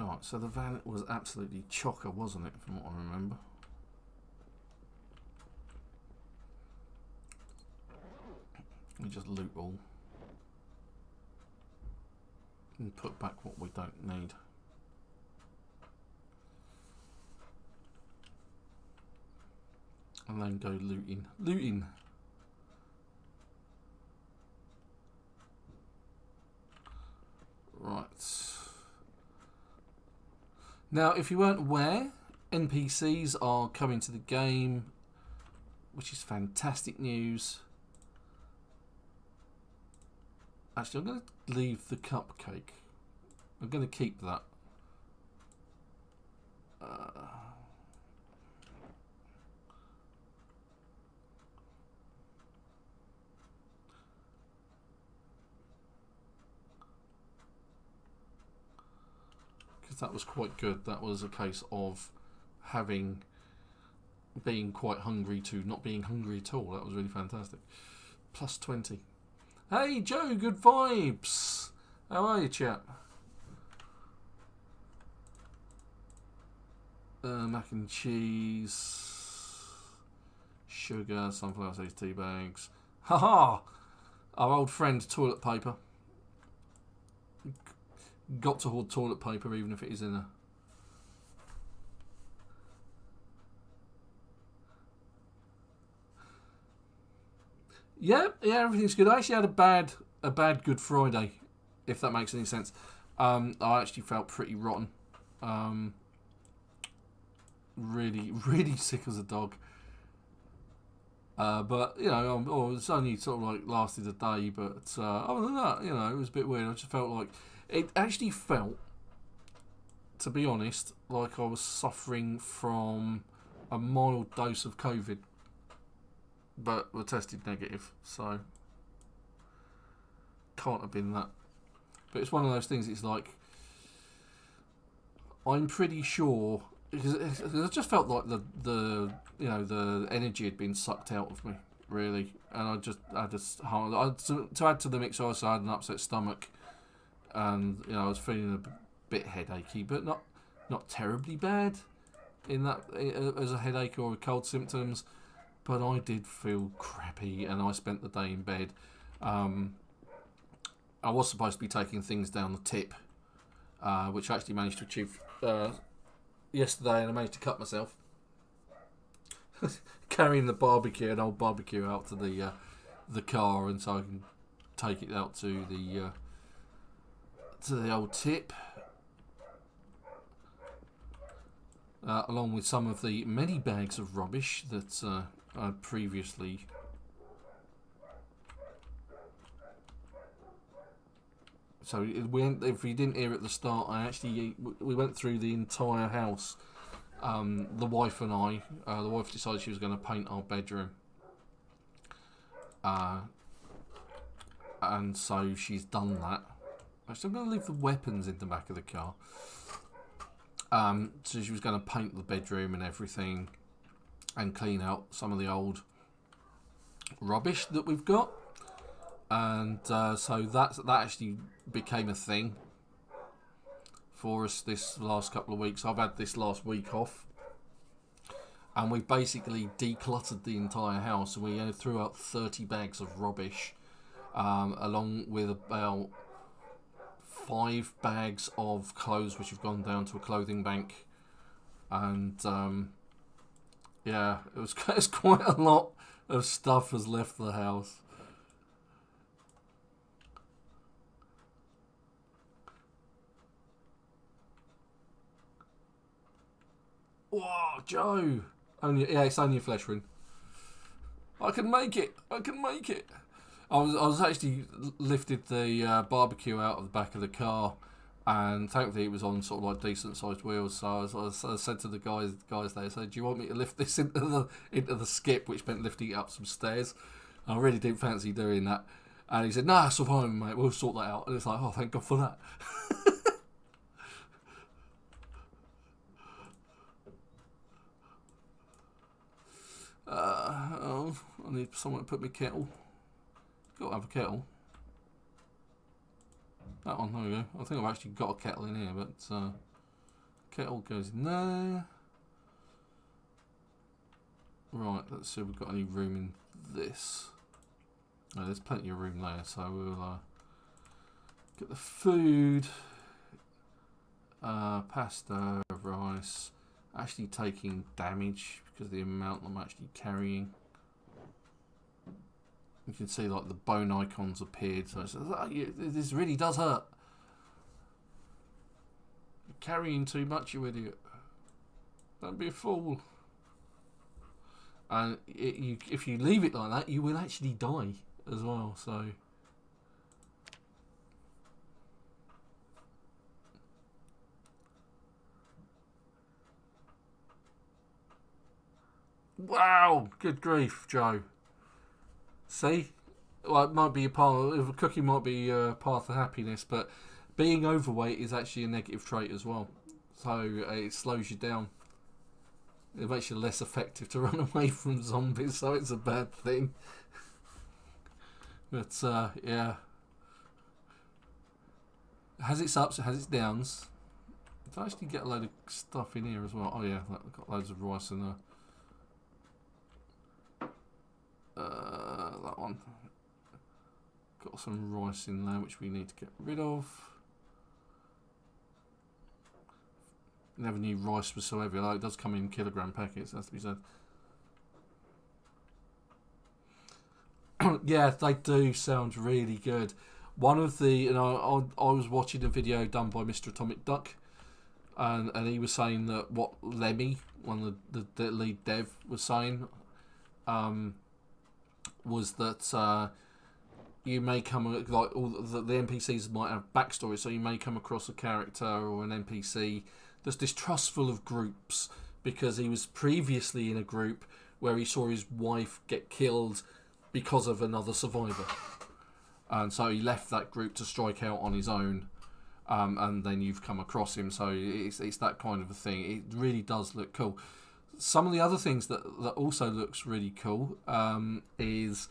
Right, so the van was absolutely chocker, wasn't it, from what I remember? We just loot all. And put back what we don't need. And then go looting. Looting! Right. Now, if you weren't aware, NPCs are coming to the game, which is fantastic news. Actually, I'm going to leave the cupcake. I'm going to keep that. Because that was quite good. That was a case of being quite hungry to not being hungry at all. That was really fantastic. Plus 20. Hey Joe, good vibes. How are you, chap? Mac and cheese, sugar, sunflower seeds, tea bags. Haha! Our old friend, toilet paper. Got to hoard toilet paper, even if it is in a. Yeah, everything's good. I actually had a bad Good Friday, if that makes any sense. I actually felt pretty rotten. Really sick as a dog. But you know, it's only sort of like lasted a day. But other than that, you know, it was a bit weird. I just felt like it actually felt, to be honest, like I was suffering from a mild dose of COVID. But were tested negative, so can't have been that. But it's one of those things. It's like I'm pretty sure because I just felt like the energy had been sucked out of me, really, and to add to the mix, I also had an upset stomach, and I was feeling a bit headachy, but not terribly bad in that as a headache or cold symptoms. But I did feel crappy, and I spent the day in bed. I was supposed to be taking things down the tip, which I actually managed to achieve yesterday, and I managed to cut myself. Carrying an old barbecue out to the car, and so I can take it out to the old tip. Along with some of the many bags of rubbish that I previously so if you didn't hear at the start, we went through the entire house. The wife and I, the wife decided she was going to paint our bedroom, and so she's done that. Actually, I'm going to leave the weapons in the back of the car. So she was going to paint the bedroom and everything, and clean out some of the old rubbish that we've got, and so that actually became a thing for us this last couple of weeks. I've had this last week off, and we basically decluttered the entire house, and we threw out 30 bags of rubbish, along with about 5 bags of clothes which have gone down to a clothing bank, and it's quite a lot of stuff has left the house. Whoa, Joe! It's only a flesh wound. I can make it. I was actually lifted the barbecue out of the back of the car, and thankfully it was on sort of like decent sized wheels. So I said to the guys there, "Do you want me to lift this into the skip?" Which meant lifting it up some stairs. And I really didn't fancy doing that, and he said, "Nah, it's all fine, mate. We'll sort that out." And it's like, oh, thank God for that. I need someone to put me kettle. Got to have a kettle. That one, there we go. I think I've actually got a kettle in here, but Kettle goes in there. Right, let's see if we've got any room in this. Oh, there's plenty of room there, so we'll get the food. Pasta, rice. Actually taking damage because of the amount I'm actually carrying. You can see like the bone icons appeared, so it's, this really does hurt. You're carrying too much, you idiot. Don't be a fool. And if you leave it like that, you will actually die as well, so... Wow! Good grief, Joe. See? Well, it might be a part of... Cooking might be a path of happiness, but being overweight is actually a negative trait as well. So it slows you down. It makes you less effective to run away from zombies, so it's a bad thing. But, yeah. It has its ups, it has its downs. I actually get a load of stuff in here as well. Oh, yeah, I've got loads of rice in there. That one. Got some rice in there, which we need to get rid of. Never knew rice was so heavy, although it does come in kilogram packets, has to be said. Yeah, they do sound really good. One of the, and I was watching a video done by Mr. Atomic Duck, and he was saying that what Lemmy, one of the lead dev, was saying, was that you may come, like all the NPCs might have backstory, so you may come across a character or an NPC that's distrustful of groups because he was previously in a group where he saw his wife get killed because of another survivor, and so he left that group to strike out on his own, and then you've come across him, so it's that kind of a thing. It really does look cool. Some of the other things that also looks really cool is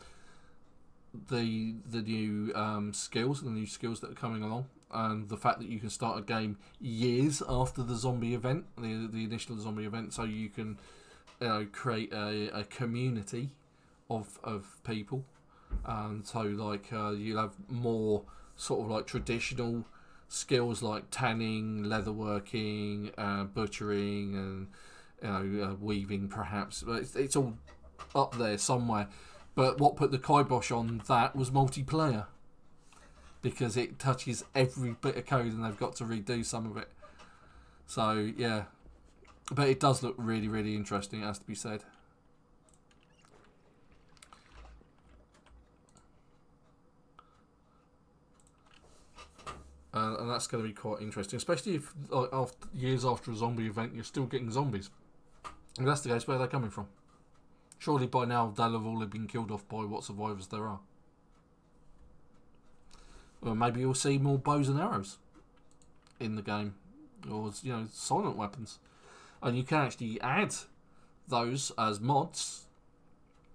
the new skills, the new skills that are coming along, and the fact that you can start a game years after the zombie event, the initial zombie event, so you can create a community of people, and so like you'll have more sort of like traditional skills like tanning, leatherworking, butchering, and weaving perhaps, but it's all up there somewhere. But what put the kibosh on that was multiplayer, because it touches every bit of code and they've got to redo some of it. So yeah, but it does look really, really interesting, it has to be said. And that's going to be quite interesting, especially if years after a zombie event you're still getting zombies. If that's the case, where are they coming from? Surely by now they'll have all been killed off by what survivors there are. Or maybe you'll see more bows and arrows in the game, or silent weapons, and you can actually add those as mods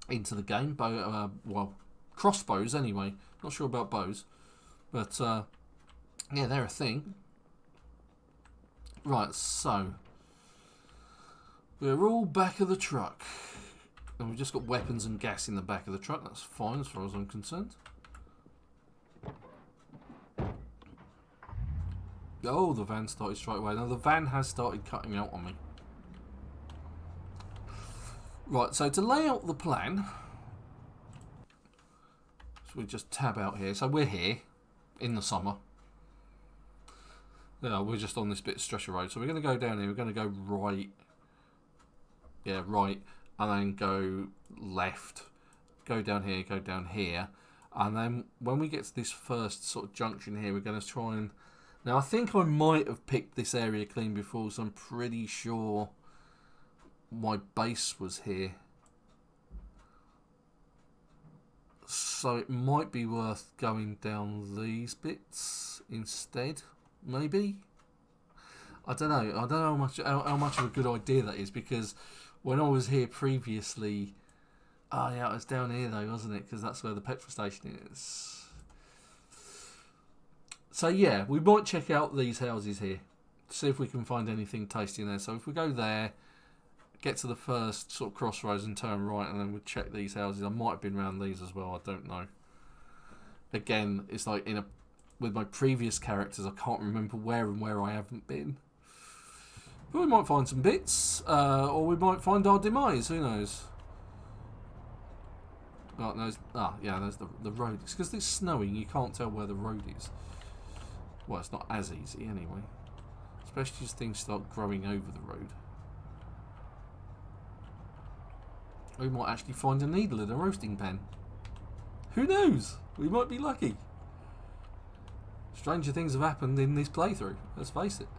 into the game. Well, crossbows anyway. Not sure about bows, but yeah, they're a thing. Right, so we're all back of the truck, and we've just got weapons and gas in the back of the truck. That's fine as far as I'm concerned. Oh, the van started straight away. Now the van has started cutting out on me. Right, so to lay out the plan, so we just tab out here. So we're here in the summer. Yeah, we're just on this bit of Stretcher Road. So we're going to go down here. We're going to go right. Yeah, right. And then go left. Go down here. And then when we get to this first sort of junction here, we're going to try and... Now, I think I might have picked this area clean before, so I'm pretty sure my base was here. So it might be worth going down these bits instead. Maybe, I don't know. I don't know how much of a good idea that is, because when I was here previously, oh yeah, it was down here though, wasn't it? Because that's where the petrol station is. So yeah, we might check out these houses here see if we can find anything tasty in there. So if we go there, get to the first sort of crossroads and turn right, and then we'll check these houses. I might have been around these as well, I don't know. Again, it's like with my previous characters, I can't remember where I haven't been. But we might find some bits, or we might find our demise, who knows. Oh, no, yeah, there's the road. It's because it's snowing, you can't tell where the road is. Well, it's not as easy anyway. Especially as things start growing over the road. We might actually find a needle in a roasting pan. Who knows? We might be lucky. Stranger things have happened in this playthrough, let's face it.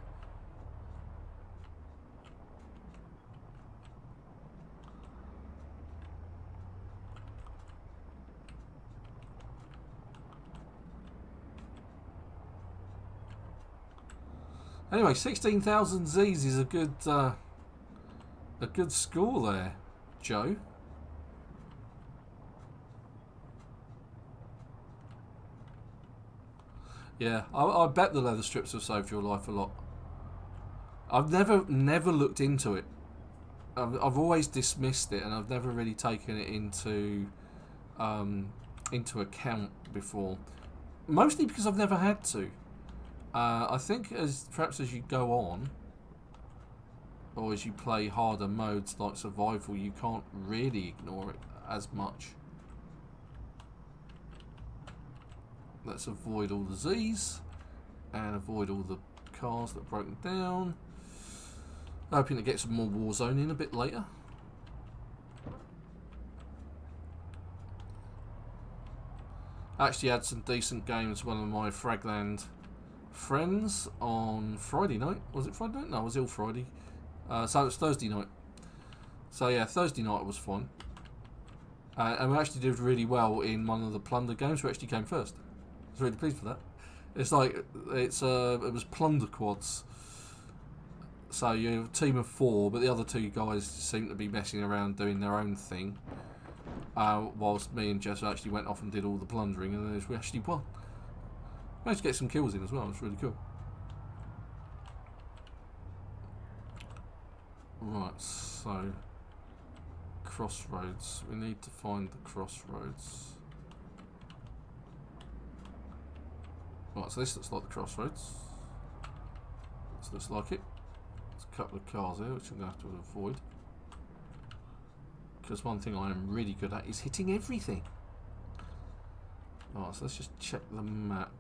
Anyway, 16,000 Z's is a good score there, Joe. Yeah, I bet the leather strips have saved your life a lot. I've never looked into it. I've always dismissed it, and I've never really taken it into account before. Mostly because I've never had to. I think perhaps as you go on, or as you play harder modes like survival, you can't really ignore it as much. Let's avoid all the Z's and avoid all the cars that are broken down. Hoping to get some more Warzone in a bit later. I actually had some decent games. One of my Fragland friends on Friday night. Was it Friday night? No, it was ill Friday. So it was Thursday night. So yeah, Thursday night was fun. And we actually did really well in one of the plunder games. We actually came first. I was really pleased with that. It's like it was plunder quads. So you have a team of 4, but the other 2 guys seem to be messing around doing their own thing. Whilst me and Jess actually went off and did all the plundering, and then we actually won. Managed to get some kills in as well. It was really cool. Right, so crossroads. We need to find the crossroads. Right, so this looks like the crossroads. This looks like it. There's a couple of cars here, which I'm going to have to avoid. Because one thing I am really good at is hitting everything. Right, so let's just check the map.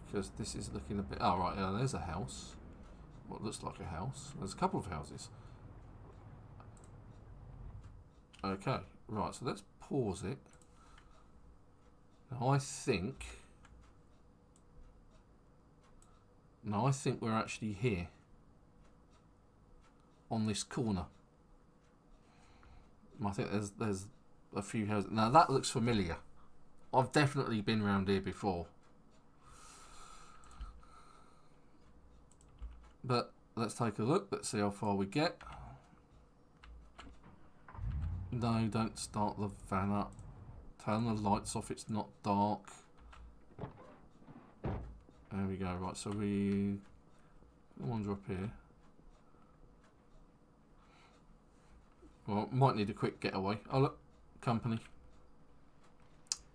Because this is looking a bit... Oh, right, yeah, there's a house. What looks like a house. There's a couple of houses. Okay, right, so let's pause it. Now, I think we're actually here. On this corner. I think there's a few houses. Now, that looks familiar. I've definitely been around here before. But let's take a look. Let's see how far we get. No, don't start the van up. Turn the lights off. It's not dark. There we go. Right, so we wander up here. Well, might need a quick getaway. Oh look, company.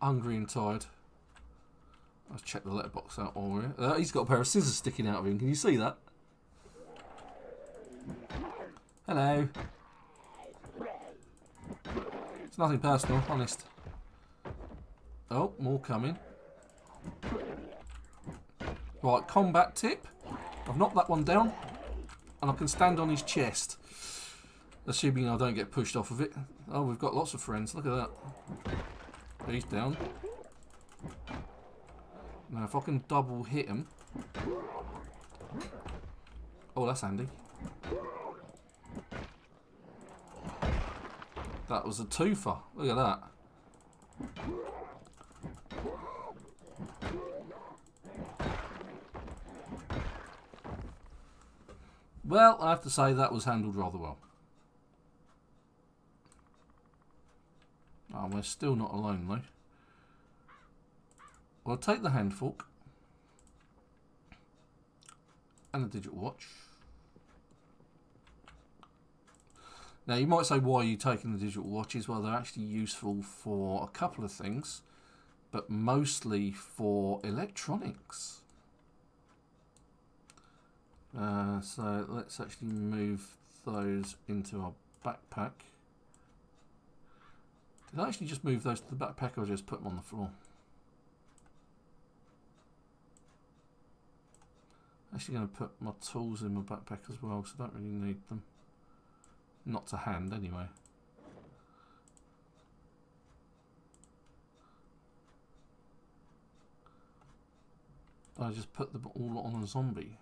Hungry and tired. Let's check the letterbox out while we're here. He's got a pair of scissors sticking out of him. Can you see that? Hello. It's nothing personal, honest. Oh, more coming. Right, combat tip. I've knocked that one down. And I can stand on his chest. Assuming I don't get pushed off of it. Oh, we've got lots of friends. Look at that. He's down. Now, if I can double hit him. Oh, that's handy. That was a twofer. Look at that. Well, I have to say that was handled rather well. Oh, we're still not alone though. I'll take the hand fork and a digital watch. Now, you might say, why are you taking the digital watches? Well, they're actually useful for a couple of things, but mostly for electronics. So let's actually move those into our backpack. Did I actually just move those to the backpack, or just put them on the floor? Actually going to put my tools in my backpack as well, because I don't really need them. Not to hand, anyway. I just put them all on a zombie.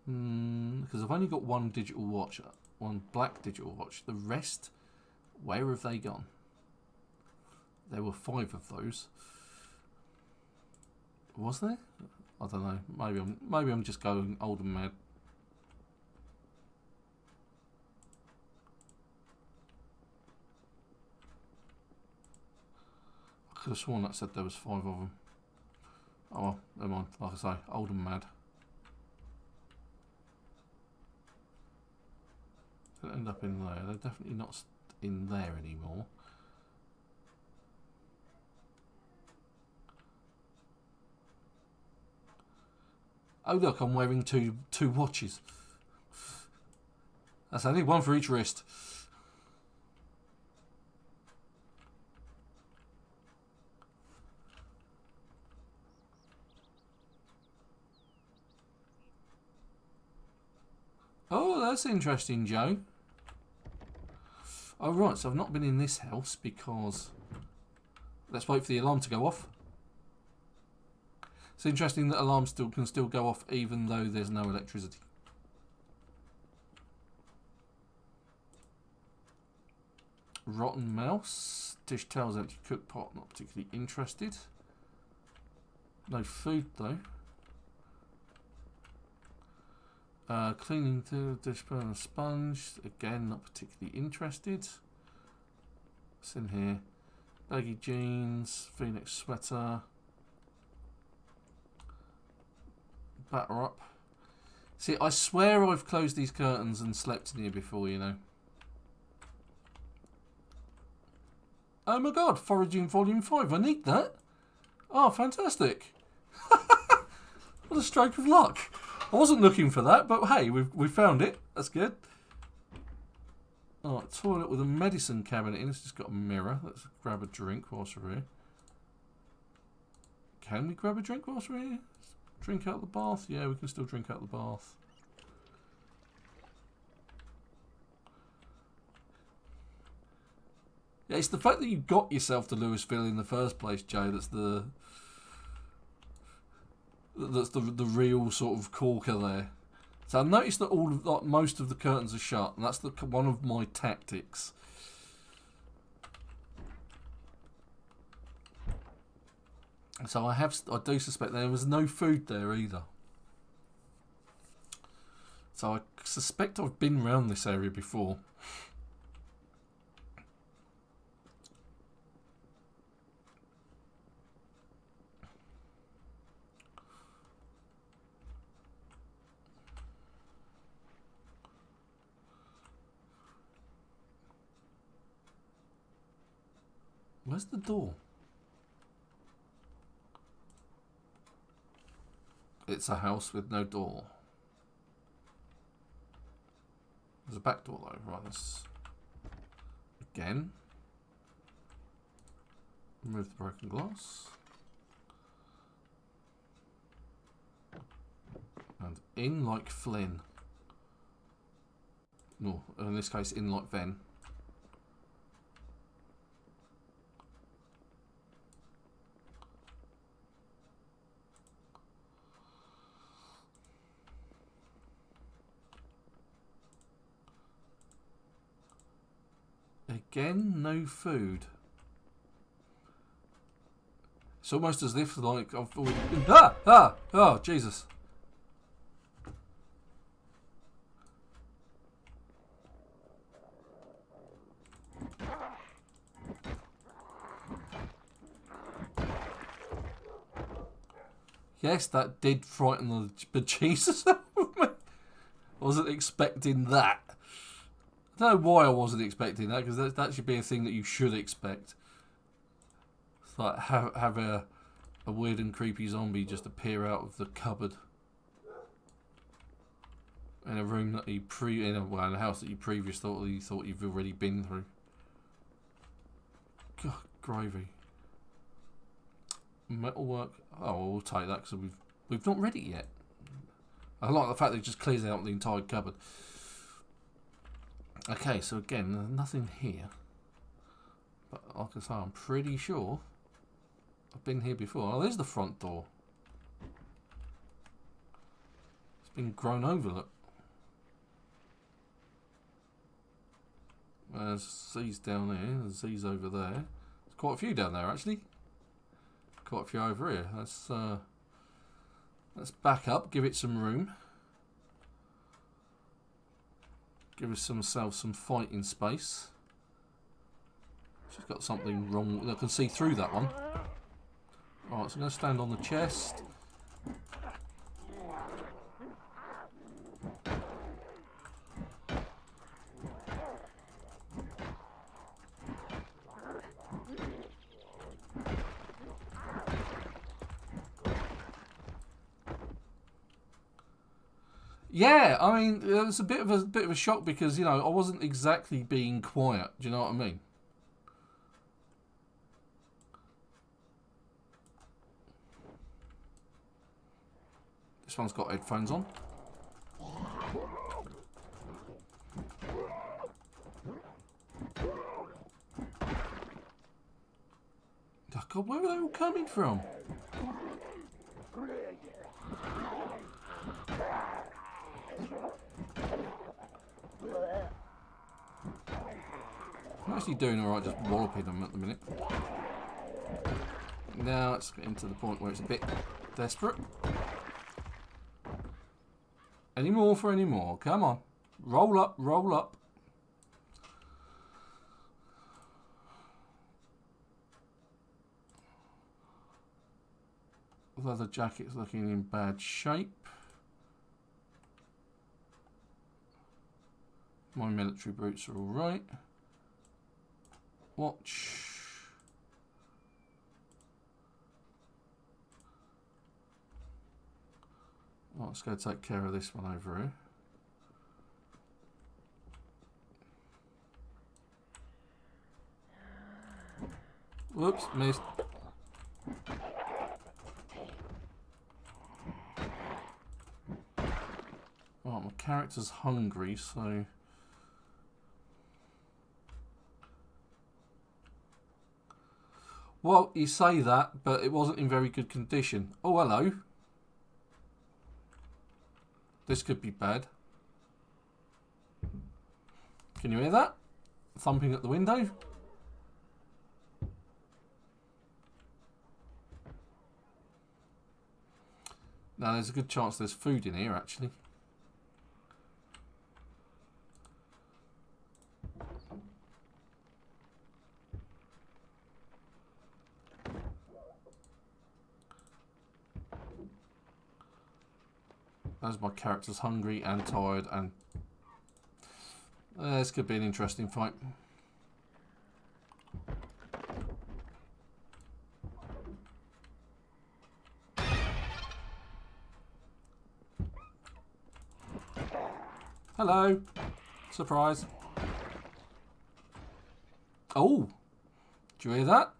Because I've only got one digital watch, one black digital watch. The rest, where have they gone? There were 5 of those. Was there? I don't know. Maybe I'm just going old and mad. I could have sworn that said there was 5 of them. Oh well, never mind. Like I say, old and mad. Didn't end up in there. They're definitely not in there anymore. Oh look, I'm wearing two watches. That's only one for each wrist. Oh, that's interesting, Joe. Oh right, so I've not been in this house because... Let's wait for the alarm to go off. It's interesting that alarms can still go off even though there's no electricity. Rotten mouse. Dish towels, empty cook pot, not particularly interested. No food though. Cleaning the dish burner sponge. Again, not particularly interested. What's in here? Baggy jeans, Phoenix sweater. Batter up. See, I swear I've closed these curtains and slept in here before, you know. Oh my god, Foraging Volume 5, I need that. Oh, fantastic. What a stroke of luck. I wasn't looking for that, but hey, we've found it. That's good. Alright, toilet with a medicine cabinet in. It's just got a mirror. Let's grab a drink whilst we're here. Can we grab a drink whilst we're here? Drink out the bath? Yeah, we can still drink out the bath. Yeah, it's the fact that you got yourself to Louisville in the first place, Joe, that's the real sort of corker there. So I've noticed that most of the curtains are shut, and that's one of my tactics. So I do suspect there was no food there either. So I suspect I've been around this area before. Where's the door? It's a house with no door. There's a back door though. Right, let's... Again. Remove the broken glass. And in like Flynn. No, in this case, in like Ven. Again, no food. It's almost as if, like, I've already been... Oh, Jesus. Yes, that did frighten the bejesus out of me. I wasn't expecting that. I don't know why I wasn't expecting that, because that should be a thing that you should expect. It's like have a weird and creepy zombie just appear out of the cupboard in a room that you in a house that you previously thought you've already been through. God, gravy. Metalwork. Oh, we'll take that because we've not read it yet. I like the fact that it just clears out the entire cupboard. Okay, so again, there's nothing here. But like I say, I'm pretty sure I've been here before. Oh, there's the front door. It's been grown over, look. There's Z's down there, there's Z's over there. There's quite a few down there, actually. Quite a few over here. Let's back up, give it some room. Give ourselves some fighting space. She's got something wrong. I can see through that one. Alright, so I'm going to stand on the chest. Yeah, I mean, it was a bit of a shock because, you know, I wasn't exactly being quiet. Do you know what I mean? This one's got headphones on. Oh God, where are they all coming from? I'm actually doing alright just walloping them at the minute. Now it's getting to the point where it's a bit desperate. Any more for any more? Come on. Roll up, roll up. Leather jacket's looking in bad shape. My military boots are alright. Watch. Right, let's go take care of this one over here. Whoops, missed. Right, my character's hungry, so... Well, you say that, but it wasn't in very good condition. Oh, hello. This could be bad. Can you hear that? Thumping at the window? Now, there's a good chance there's food in here, actually. As my character's hungry and tired, and this could be an interesting fight. Hello. Surprise. Oh, do you hear that?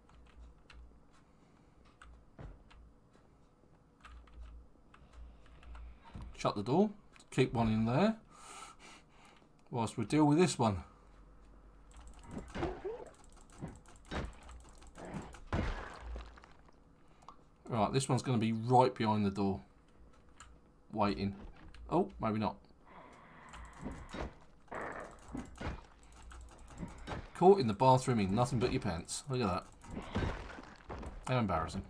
Shut the door. Keep one in there. Whilst we deal with this one. Right, this one's going to be right behind the door. Waiting. Oh, maybe not. Caught in the bathroom in nothing but your pants. Look at that. How embarrassing.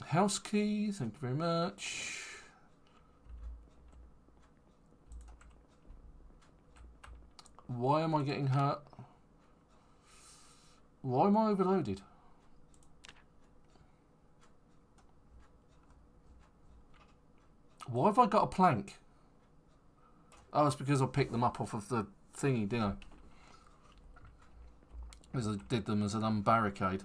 House key, thank you very much. Why am I getting hurt? Why am I overloaded? Why have I got a plank? Oh, it's because I picked them up off of the thingy, didn't I? Because I did them as an unbarricade.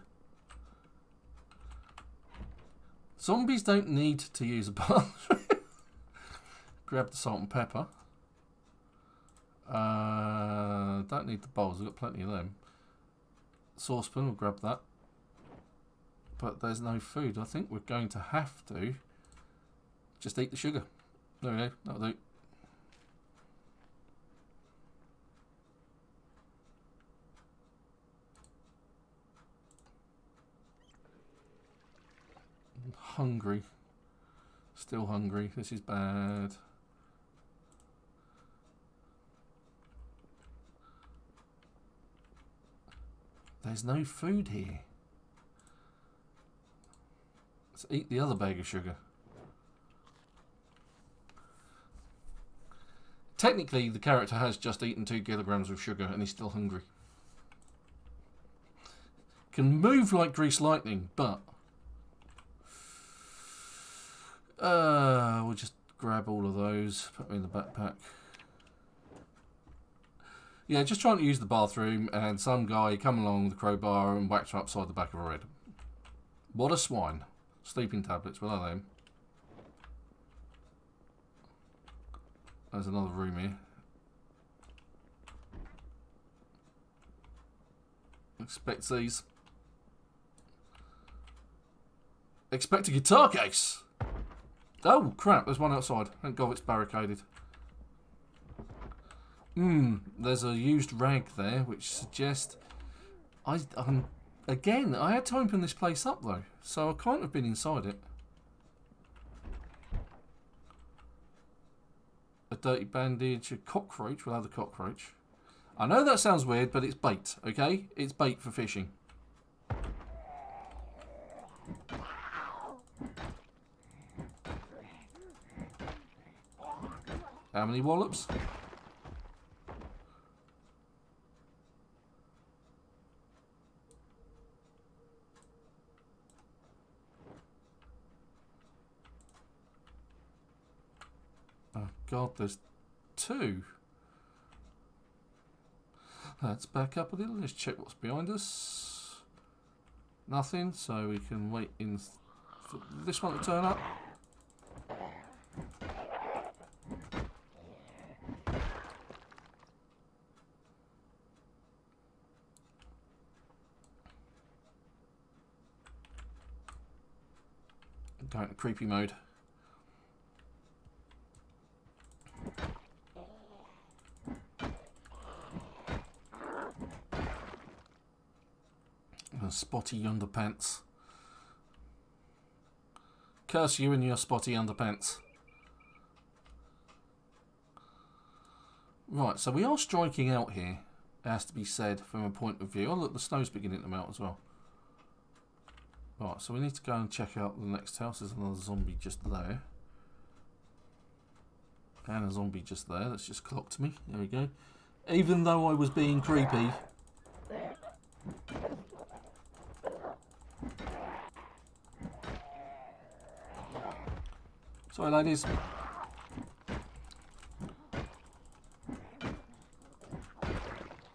Zombies don't need to use a bathroom. Grab the salt and pepper. Don't need the bowls, I've got plenty of them. Saucepan, we'll grab that. But there's no food. I think we're going to have to just eat the sugar. There we go, that'll do. I'm hungry. Still hungry. This is bad. There's no food here. Let's eat the other bag of sugar. Technically, the character has just eaten 2 kilograms of sugar and he's still hungry. Can move like grease lightning, but we'll just grab all of those, put them in the backpack. Yeah, just trying to use the bathroom, and some guy come along with a crowbar and whacked her upside the back of her head. What a swine. Sleeping tablets, what are they? There's another room here. Expect these. Expect a guitar case! Oh, crap, there's one outside. Thank God it's barricaded. There's a used rag there, which suggests... Again, I had to open this place up, though, so I can't have been inside it. A dirty bandage, a cockroach. We'll have the cockroach. I know that sounds weird, but it's bait, okay? It's bait for fishing. How many wallops? Oh God, there's 2. Let's back up a little. Let's check what's behind us. Nothing, so we can wait in for this one to turn up. Go into creepy mode. Spotty underpants. Curse you and your spotty underpants. Right, so we are striking out here, it has to be said, from a point of view. Oh look, the snow's beginning to melt as well. Right, so we need to go and check out the next house. There's another zombie just there. And a zombie just there. That's just clocked me. There we go. Even though I was being creepy. Sorry, ladies.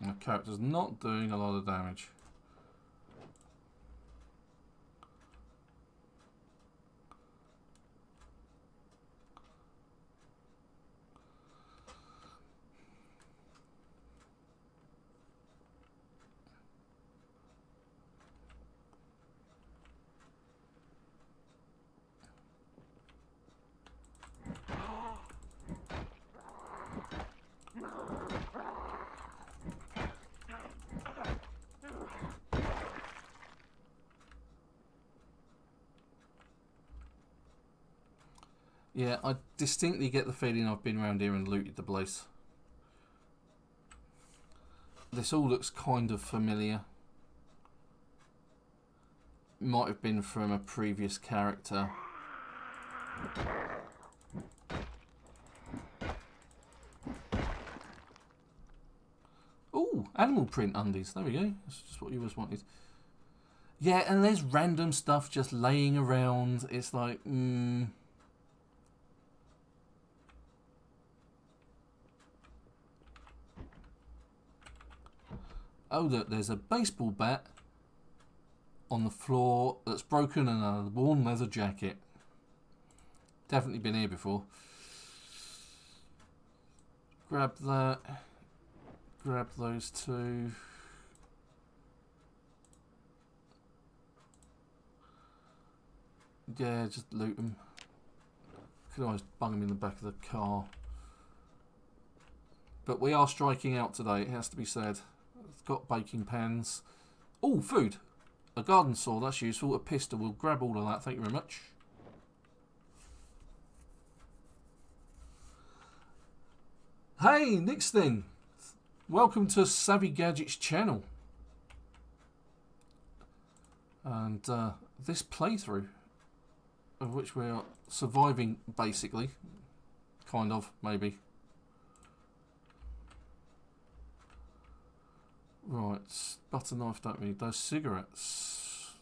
My character's not doing a lot of damage. Yeah, I distinctly get the feeling I've been around here and looted the place. This all looks kind of familiar. Might have been from a previous character. Ooh, animal print undies. There we go. That's just what you always wanted. Yeah, and there's random stuff just laying around. It's like, Oh, look, there's a baseball bat on the floor that's broken and a worn leather jacket. Definitely been here before. Grab that. Grab those two. Yeah, just loot them. Could always bung them in the back of the car. But we are striking out today, it has to be said. It's got baking pans. Oh, food. A garden saw, that's useful. A pistol, we'll grab all of that, thank you very much. Hey, Nix then. Welcome to Savvy Gadget's channel. And this playthrough, of which we are surviving, basically. Kind of, maybe. Right, butter knife, don't we need those. Cigarettes.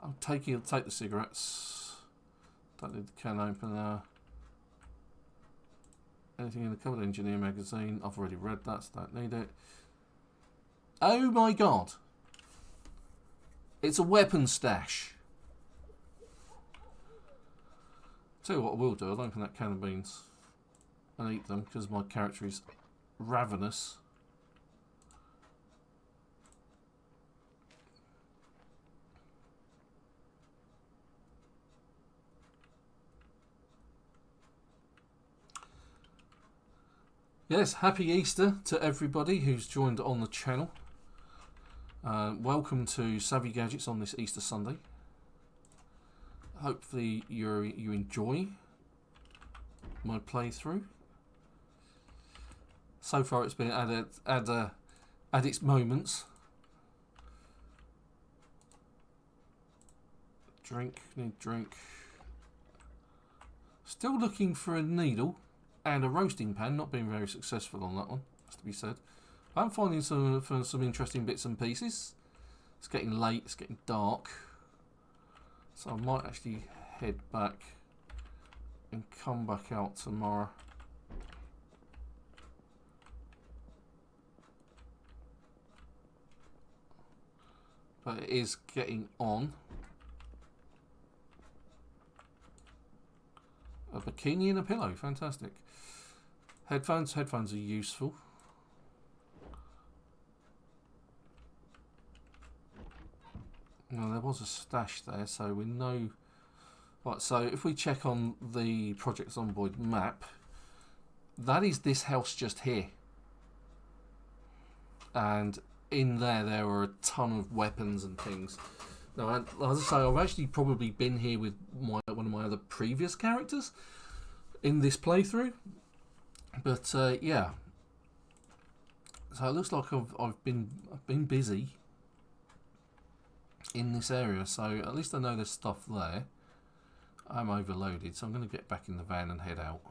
I'll take the cigarettes. Don't need the can opener. Anything in the cupboard? Engineer magazine. I've already read that, so don't need it. Oh my god. It's a weapon stash. Tell you what I will do, I'll open that can of beans and eat them because my character is ravenous. Yes, happy Easter to everybody who's joined on the channel. Welcome to Savvy Gadgetz on this Easter Sunday. Hopefully you enjoy my playthrough. So far it's been at its moments. Need drink. Still looking for a needle. And a roasting pan, not being very successful on that one, has to be said. I'm finding some interesting bits and pieces. It's getting late, it's getting dark. So I might actually head back and come back out tomorrow. But it is getting on. A bikini and a pillow, fantastic. Headphones are useful. Well, there was a stash there, so we know. Right, so if we check on the Project Zomboid map, that is this house just here. And in there are a ton of weapons and things. Now, as I say, I've actually probably been here with one of my other previous characters in this playthrough. But yeah, so it looks like I've been busy in this area. So at least I know there's stuff there. I'm overloaded, so I'm going to get back in the van and head out.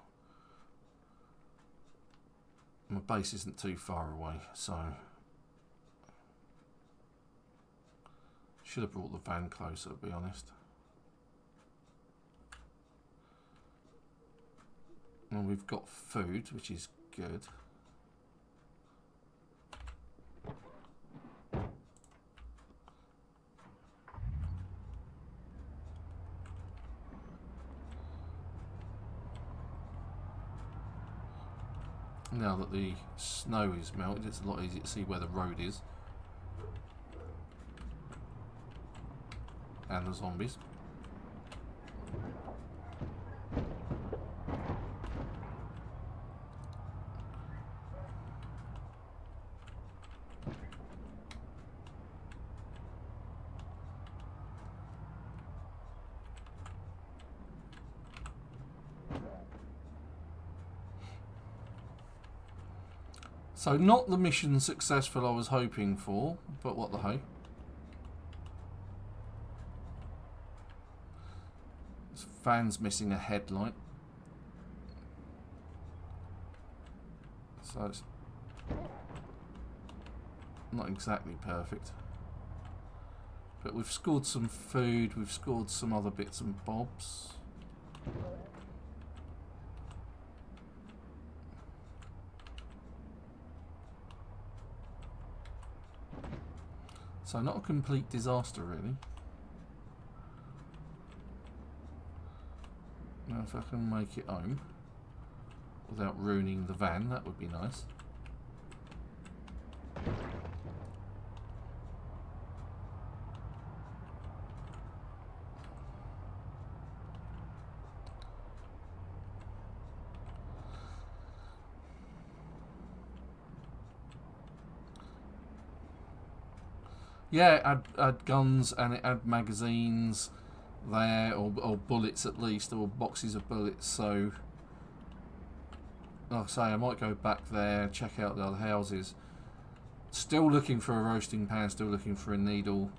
My base isn't too far away, so should have brought the van closer, to be honest. And we've got food, which is good. Now that the snow is melted, it's a lot easier to see where the road is. And the zombies. So not the mission successful I was hoping for, but what the hey. This van's missing a headlight. So it's not exactly perfect. But we've scored some food, we've scored some other bits and bobs. So not a complete disaster, really. Now if I can make it home without ruining the van, that would be nice. Yeah, it had guns and it had magazines there, or bullets at least, or boxes of bullets. So, like I say, I might go back there, check out the other houses. Still looking for a roasting pan, still looking for a needle.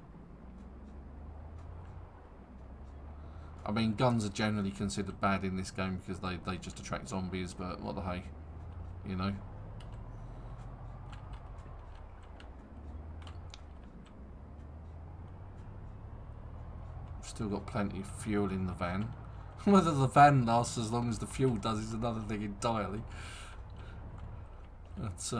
I mean, guns are generally considered bad in this game because they just attract zombies, but what the hey, you know. Still got plenty of fuel in the van. Whether the van lasts as long as the fuel does is another thing entirely. That's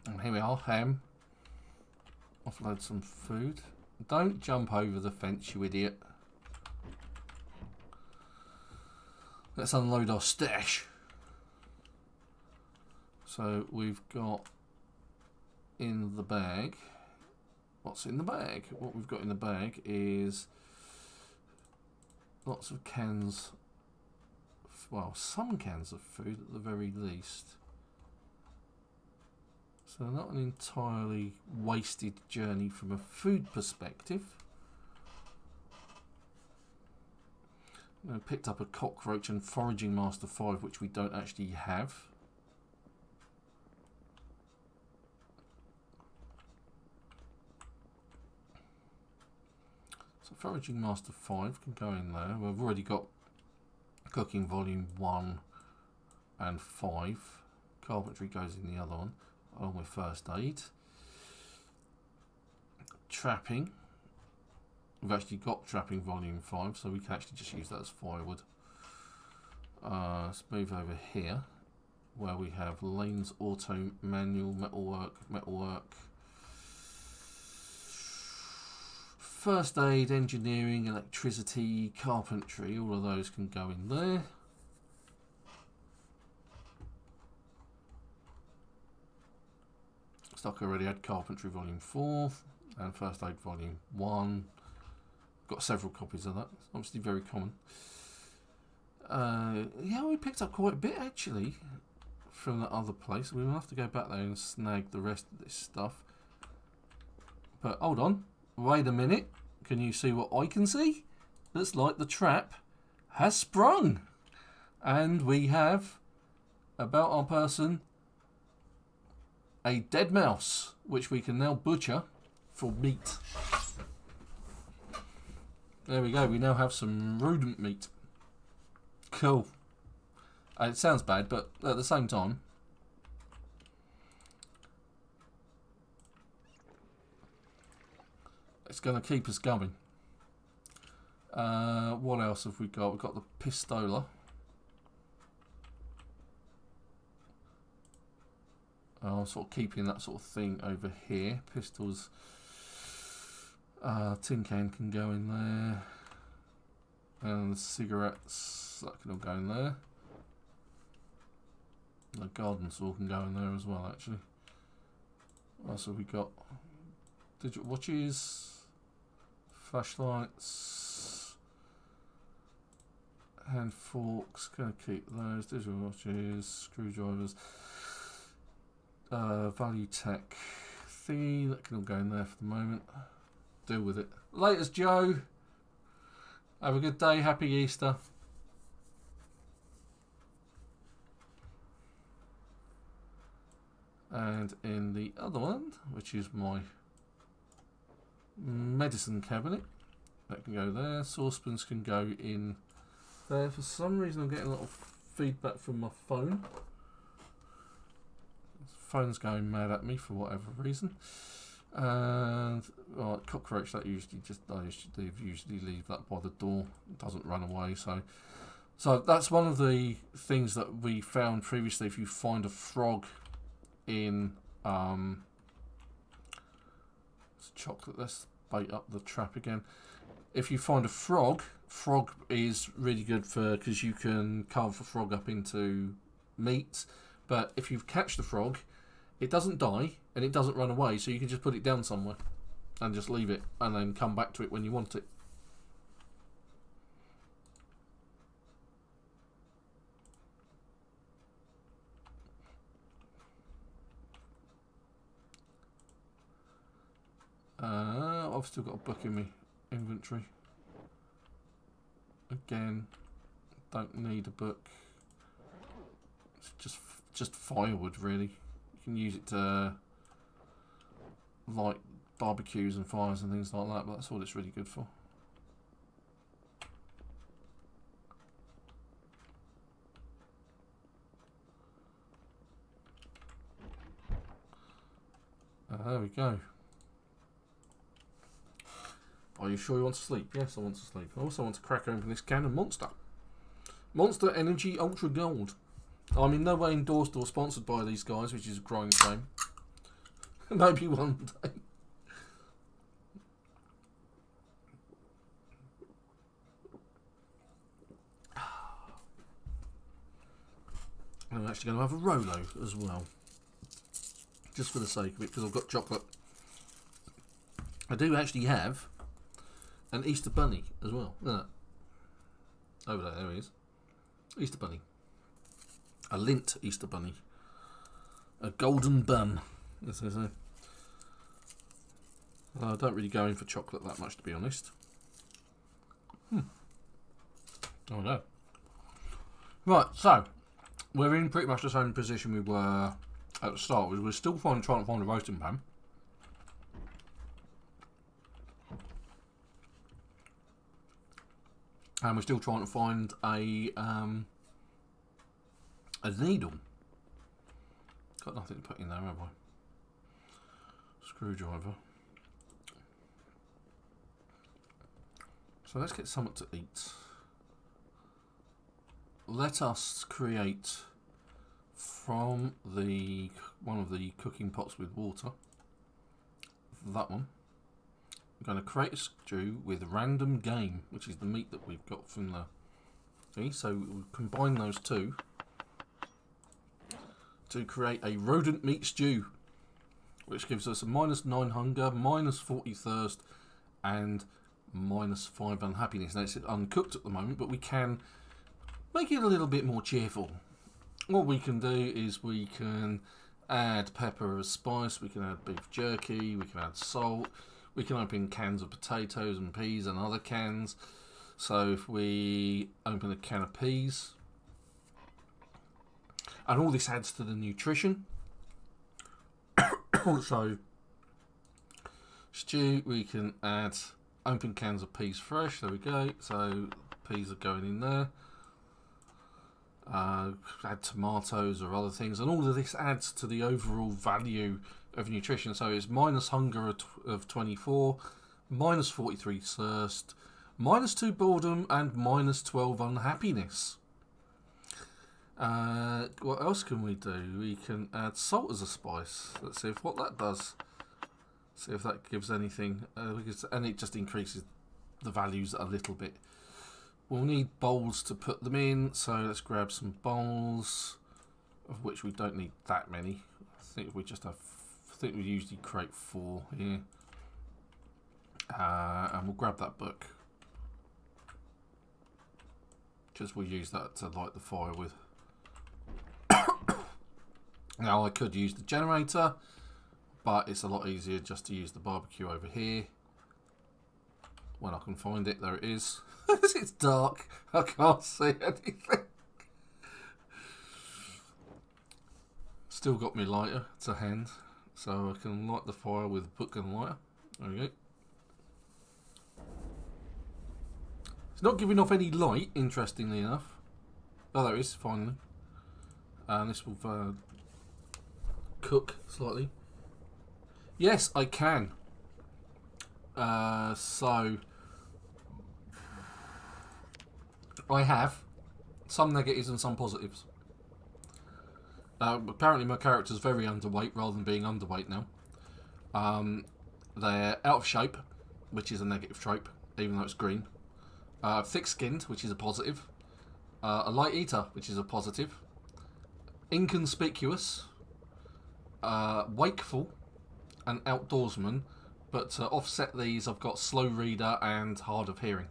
and here we are, ham. Offload some food. Don't jump over the fence, you idiot. Let's unload our stash. So we've got in the bag. What's in the bag? What we've got in the bag is lots of cans. Well, some cans of food at the very least. So not an entirely wasted journey from a food perspective. I picked up a cockroach and foraging master 5, which we don't actually have. So foraging master 5 can go in there. We've already got cooking volume 1 and 5. Carpentry goes in the other one, along with first aid. Trapping. We've actually got trapping volume 5, so we can actually just use that as firewood. Let's move over here, where we have lanes, auto, manual, metalwork. First aid, engineering, electricity, carpentry, all of those can go in there. Stock already had carpentry volume 4 and first aid volume 1. Got several copies of that. It's obviously very common. Yeah, we picked up quite a bit actually from that other place. We will have to go back there and snag the rest of this stuff. But hold on, wait a minute. Can you see what I can see? Looks like the trap has sprung. And we have, about our person, a dead mouse, which we can now butcher for meat. There we go, we now have some rodent meat. Cool. It sounds bad, but at the same time, it's going to keep us going. What else have we got? We've got the pistola. I'm sort of keeping that sort of thing over here. Pistols. Tin can go in there. And the cigarettes, that can all go in there. The garden saw can go in there as well, actually. What else have we got? Digital watches. Flashlights. Hand forks, gonna keep those. Digital watches, screwdrivers. Value tech thingy, that can all go in there for the moment. deal with it. Laters, Joe. Have a good day. Happy Easter. And in the other one, which is my medicine cabinet, that can go there. Saucepans can go in there. For some reason I'm getting a lot of feedback from my phone. Phone's going mad at me for whatever reason. And right, cockroach, that usually usually leave that by the door. It doesn't run away, so that's one of the things that we found previously. If you find a frog in it's chocolate, let's bait up the trap again. If you find a frog is really good for, because you can carve the frog up into meat. But if you catch the frog, it doesn't die and it doesn't run away, so you can just put it down somewhere and just leave it and then come back to it when you want it. I've still got a book in my inventory. Again, don't need a book. It's just firewood, really. You can use it to light barbecues and fires and things like that, but that's all it's really good for. There we go. Are you sure you want to sleep? Yes, I want to sleep. I also want to crack open this can of Monster. Monster Energy Ultra Gold. I'm in no way endorsed or sponsored by these guys, which is a growing shame. Maybe one day. I'm actually going to have a Rolo as well. Just for the sake of it, because I've got chocolate. I do actually have an Easter Bunny as well. Look at that. Over there he is. Easter Bunny. A lint Easter Bunny. A golden bun, as they say. I don't really go in for chocolate that much, to be honest. Oh no. Right, so we're in pretty much the same position we were at the start. We were still trying to find a roasting pan. And we're still trying to find a needle. Got nothing to put in there, have I? Screwdriver. So let's get something to eat. Let us create from one of the cooking pots with water. That one. I'm going to create a stew with random game, which is the meat that we've got from the thing. So we'll combine those two to create a rodent meat stew, which gives us a -9 hunger, -40 thirst, and -5 unhappiness. Now it's uncooked at the moment, but we can make it a little bit more cheerful. What we can do is we can add pepper as spice, we can add beef jerky, we can add salt. We can open cans of potatoes and peas and other cans. So if we open a can of peas, and all this adds to the nutrition. So stew, we can add open cans of peas fresh. There we go. So peas are going in there. Add tomatoes or other things, and all of this adds to the overall value of nutrition. So it's minus hunger of 24, -43 thirst, -2 boredom, and -12 unhappiness. What else can we do? We can add salt as a spice. Let's see what that does. See if that gives anything. And it just increases the values a little bit. We'll need bowls to put them in, so let's grab some bowls, of which we don't need that many. I think we usually create 4 here. And we'll grab that book, because we'll use that to light the fire with. Now I could use the generator, but it's a lot easier just to use the barbecue over here. when I can find it. There it is. It's dark. I can't see anything. Still got my lighter to hand, so I can light the fire with a book and lighter. There we go. It's not giving off any light, interestingly enough. Oh, there it is, finally. And this will cook slightly. Yes, I can. So I have some negatives and some positives. Apparently my character's very underweight rather than being underweight now. They're out of shape, which is a negative trope, even though it's green. Thick-skinned, which is a positive. A light eater, which is a positive. Inconspicuous. Wakeful. And outdoorsman. But to offset these, I've got slow reader and hard of hearing.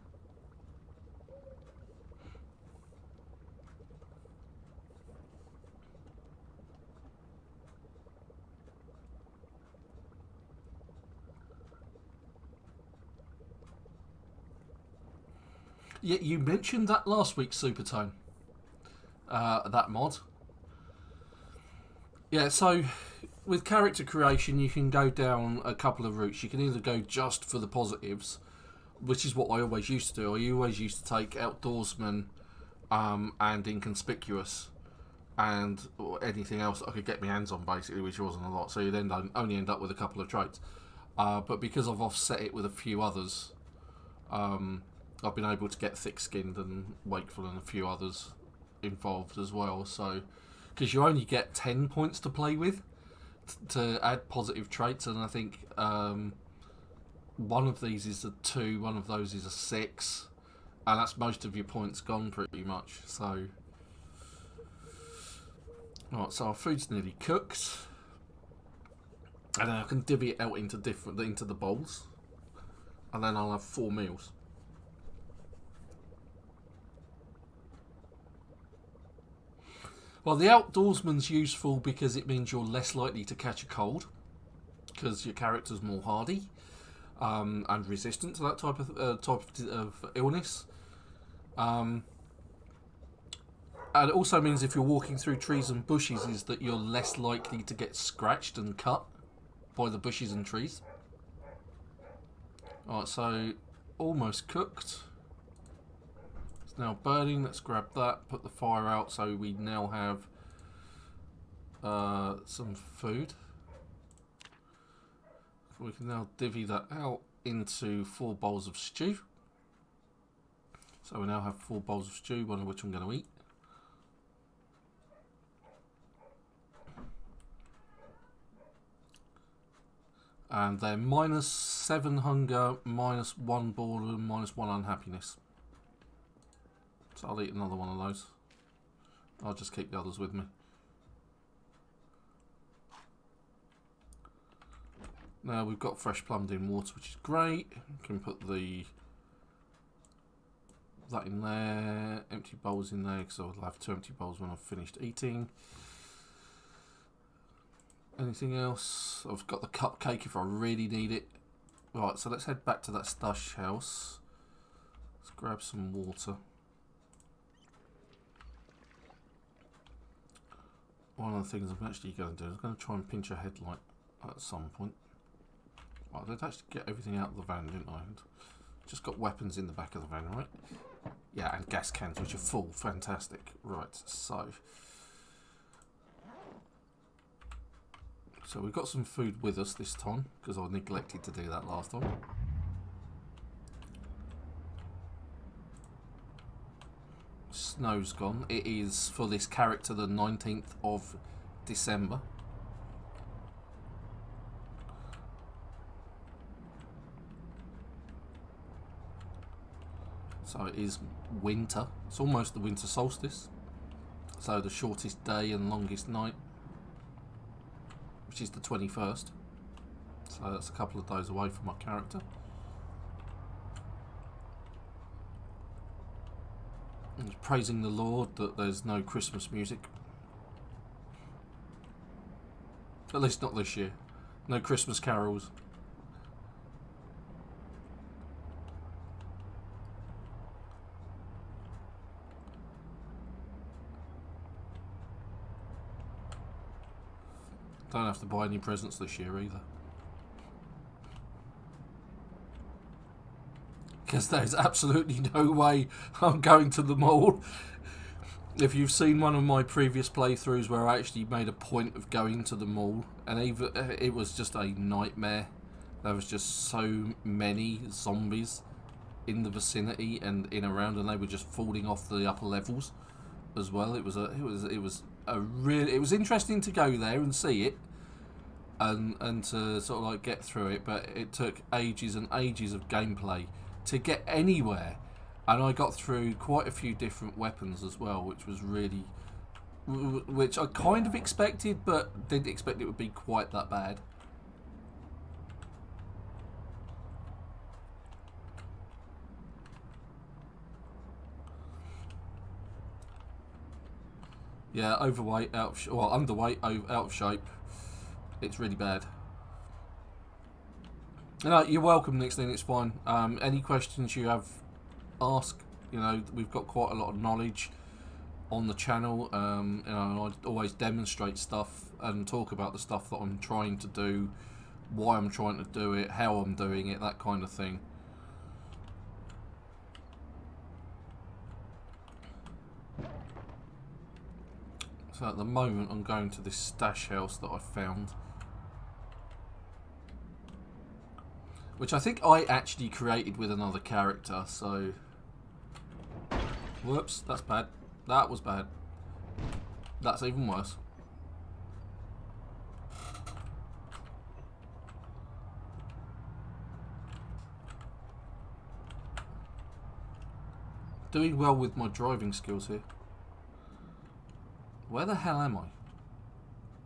Yeah, you mentioned that last week, Supertone. That mod. Yeah, so with character creation, you can go down a couple of routes. You can either go just for the positives, which is what I always used to do. I always used to take outdoorsman and inconspicuous and anything else that I could get my hands on, basically, which wasn't a lot. So you then only end up with a couple of traits. But because I've offset it with a few others, I've been able to get thick-skinned and wakeful and a few others involved as well. So, because you only get 10 points to play with to add positive traits, and I think one of these is a 2, one of those is a 6, and that's most of your points gone pretty much. So, right, so our food's nearly cooked, and then I can divvy it out into the bowls, and then I'll have 4 meals. Well, the outdoorsman's useful because it means you're less likely to catch a cold, because your character's more hardy and resistant to that type of illness. And it also means if you're walking through trees and bushes, is that you're less likely to get scratched and cut by the bushes and trees. Alright, so almost cooked. It's now burning. Let's grab that, put the fire out, so we now have some food. We can now divvy that out into 4 bowls of stew. So we now have 4 bowls of stew, one of which I'm going to eat. And they're -7 hunger, -1 boredom, -1 unhappiness. So I'll eat another one of those. I'll just keep the others with me. Now we've got fresh plumbed in water, which is great. Can put that in there. Empty bowls in there, because I'll have 2 empty bowls when I've finished eating. Anything else? I've got the cupcake if I really need it. Right, so let's head back to that stash house. Let's grab some water. One of the things I'm actually going to do is I'm going to try and pinch a headlight at some point. Well, I did actually get everything out of the van, didn't I? Just got weapons in the back of the van, right? Yeah, and gas cans, which are full. Fantastic. Right, so we've got some food with us this time, because I neglected to do that last time. Snow's gone. It is, for this character, the 19th of December. So it is winter. It's almost the winter solstice. So the shortest day and longest night, which is the 21st. So that's a couple of days away from my character. And praising the Lord that there's no Christmas music. At least not this year. No Christmas carols. Don't have to buy any presents this year either. Because there's absolutely no way I'm going to the mall. If you've seen one of my previous playthroughs where I actually made a point of going to the mall, and even it was just a nightmare. There was just so many zombies in the vicinity and in around, and they were just falling off the upper levels as well. It was interesting to go there and see it, and to sort of like get through it, but it took ages and ages of gameplay to get anywhere, and I got through quite a few different weapons as well, which was really, which I kind of expected, but didn't expect it would be quite that bad. Yeah, overweight, underweight, out of shape. It's really bad. No, you're welcome, Nixon. It's fine. Any questions you have, ask. You know, we've got quite a lot of knowledge on the channel. You know, I always demonstrate stuff and talk about the stuff that I'm trying to do, why I'm trying to do it, how I'm doing it, that kind of thing. So at the moment I'm going to this stash house that I found, which I think I actually created with another character, so... Whoops, that's bad. That was bad. That's even worse. Doing well with my driving skills here. Where the hell am I?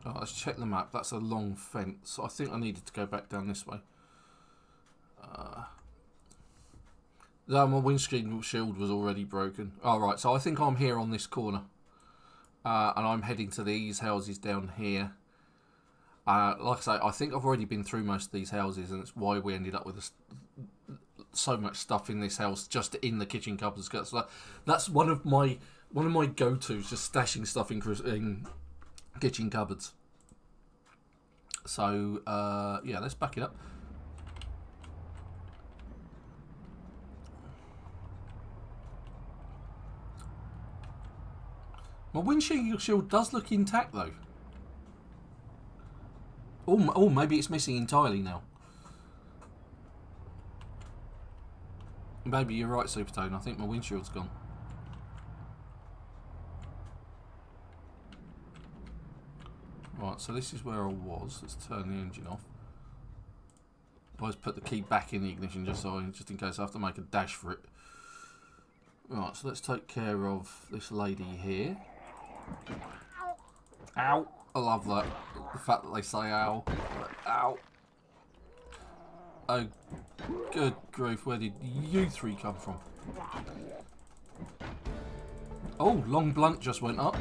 Oh, let's check the map. That's a long fence. I think I needed to go back down this way. No, my windscreen shield was already broken. Alright, so I think I'm here on this corner. And I'm heading to these houses down here. Like I say, I think I've already been through most of these houses, and it's why we ended up with so much stuff in this house, just in the kitchen cupboards. So that's one of my go-tos, just stashing stuff in kitchen cupboards. So yeah, let's back it up. My windshield shield does look intact though. Oh, maybe it's missing entirely now. Maybe you're right, Supertone. I think my windshield's gone. Right, so this is where I was. Let's turn the engine off. I always put the key back in the ignition just in case I have to make a dash for it. Right, so let's take care of this lady here. Ow! I love that. The fact that they say ow. Ow! Oh, good grief, where did you three come from? Oh, long blunt just went up.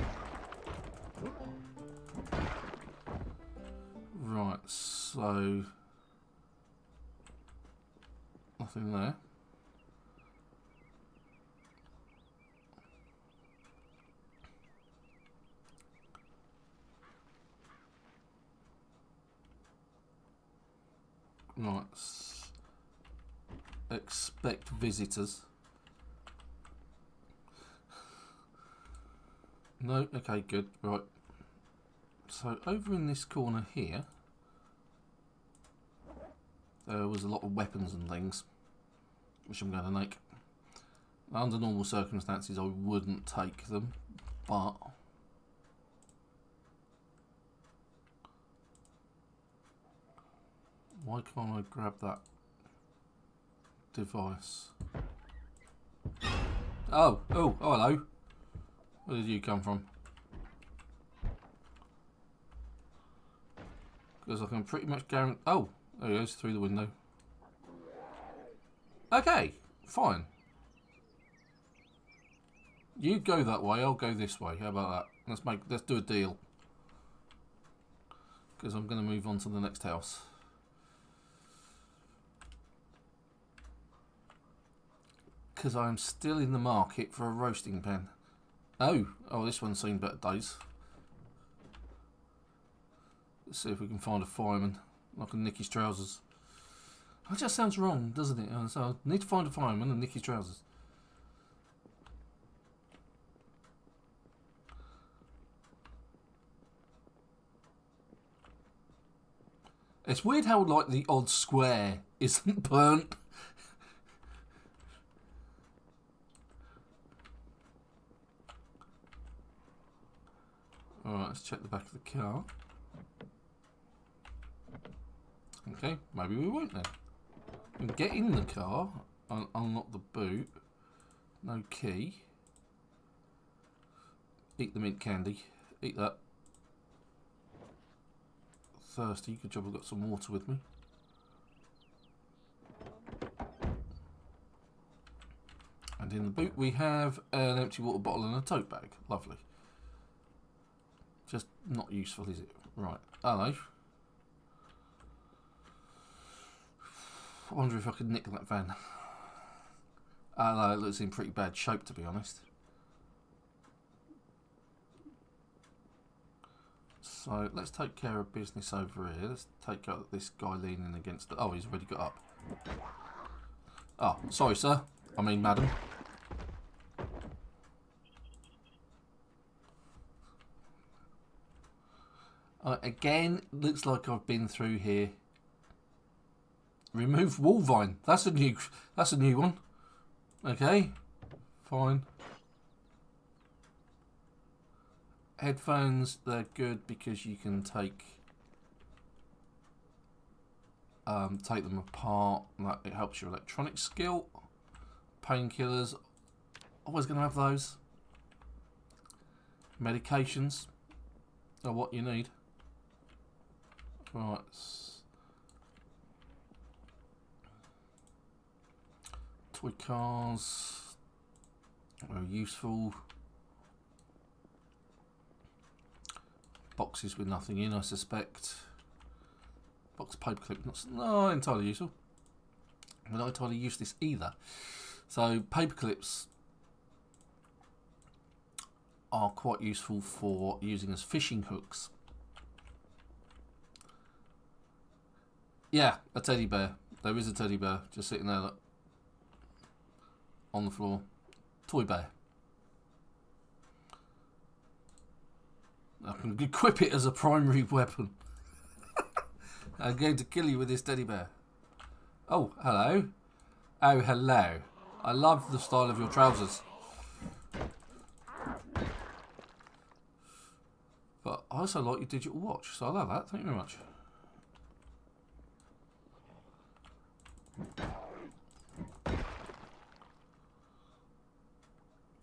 Right, so... nothing there. Right, expect visitors. No, okay, good. Right. So over in this corner here, there was a lot of weapons and things, which I'm going to make. Under normal circumstances, I wouldn't take them, but why can't I grab that device? Oh, hello. Where did you come from? Because I can pretty much guarantee... Oh, there he goes, through the window. Okay, fine. You go that way, I'll go this way. How about that? Let's do a deal. Because I'm going to move on to the next house. Because I'm still in the market for a roasting pan. Oh, this one's seen better days. Let's see if we can find a fireman. I can nick his trousers. That just sounds wrong, doesn't it? So I need to find a fireman and nick his trousers. It's weird how, like, the odd square isn't burnt. Alright, let's check the back of the car. Okay, maybe we won't then. We can get in the car, unlock the boot. No key. Eat the mint candy. Eat that. Thirsty, good job I've got some water with me. And in the boot we have an empty water bottle and a tote bag. Lovely. Just not useful, is it? Right, hello. I wonder if I could nick that van. Hello, it looks in pretty bad shape, to be honest. So let's take care of business over here. Let's take out this guy leaning against the... Oh, he's already got up. Oh, sorry, sir. I mean, madam. Again, looks like I've been through here. Remove wall vine. That's a new one. Okay, fine. Headphones, they're good because you can take them apart. It helps your electronic skill. Painkillers, always going to have those. Medications are what you need. Right. Toy cars are useful. Boxes with nothing in, I suspect. Box paperclip, not entirely useful. But not entirely useless either. So paperclips are quite useful for using as fishing hooks. Yeah, a teddy bear. There is a teddy bear just sitting there, look, on the floor. Toy bear. I can equip it as a primary weapon. I'm going to kill you with this teddy bear. Oh, hello. Oh, hello. I love the style of your trousers. But I also like your digital watch, so I love that. Thank you very much.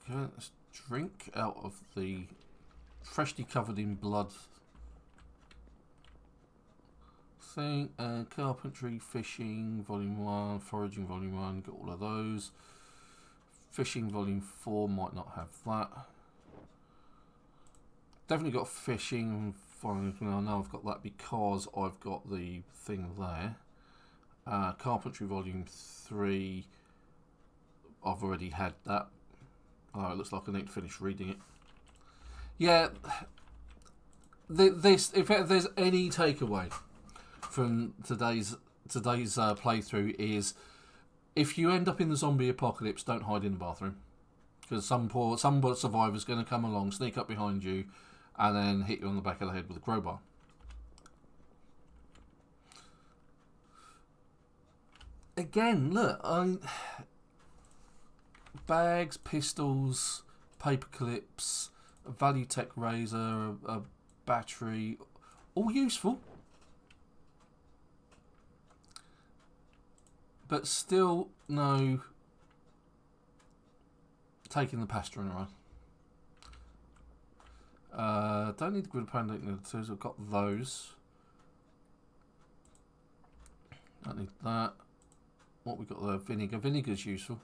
Okay, let's drink out of the freshly covered in blood thing. Carpentry, fishing, volume 1, foraging, volume 1, got all of those. Fishing, volume 4, might not have that. Definitely got fishing, I know I've got that because I've got the thing there. Carpentry, volume 3, I've already had that. Oh, it looks like I need to finish reading it. Yeah, this, if there's any takeaway from today's playthrough, is if you end up in the zombie apocalypse, don't hide in the bathroom, because some survivor's going to come along, sneak up behind you, and then hit you on the back of the head with a crowbar. Again, look, bags, pistols, paper clips, a Valutech razor, a battery, all useful, but still no taking the pasture in around. Don't need the grid pandemic tools. I've got those. Don't need that. What we got there? Vinegar. Vinegar's useful.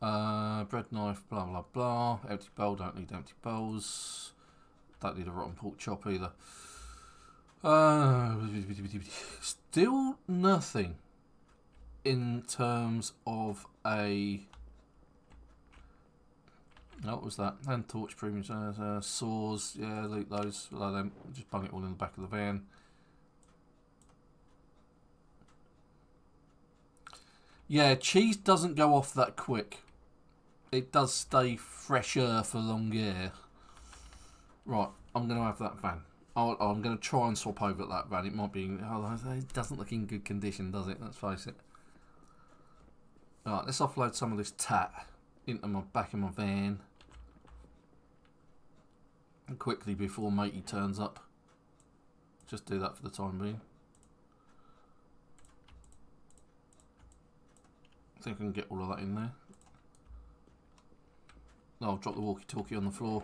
Bread knife, blah blah blah. Empty bowl, don't need empty bowls. Don't need a rotten pork chop either. Still nothing in terms of a Oh, what was that? Hand torch premiums, saws. Yeah, loot those. Like them. Just bung it all in the back of the van. Yeah, cheese doesn't go off that quick. It does stay fresher for longer. Right, I'm going to have that van. I'm going to try and swap over that van. It might be... Oh, it doesn't look in good condition, does it? Let's face it. Alright, let's offload some of this tat into my back of my van. And quickly before matey turns up. Just do that for the time being. I think I can get all of that in there. No, I'll drop the walkie-talkie on the floor.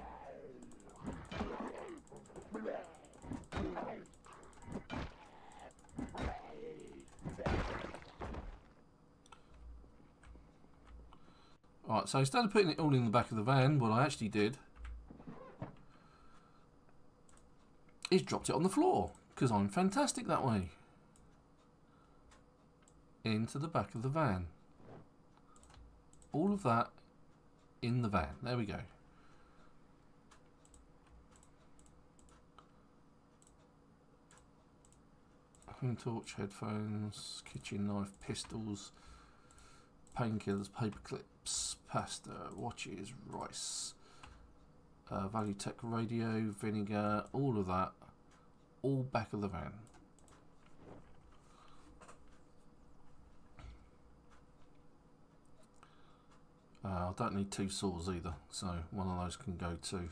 Alright, so instead of putting it all in the back of the van, what I actually did is dropped it on the floor, because I'm fantastic that way. Into the back of the van. All of that in the van. There we go. Home torch, headphones, kitchen knife, pistols, painkillers, paper clips, pasta, watches, rice, Value Tech radio, vinegar, all of that, all back of the van. I don't need 2 saws either, so one of those can go too.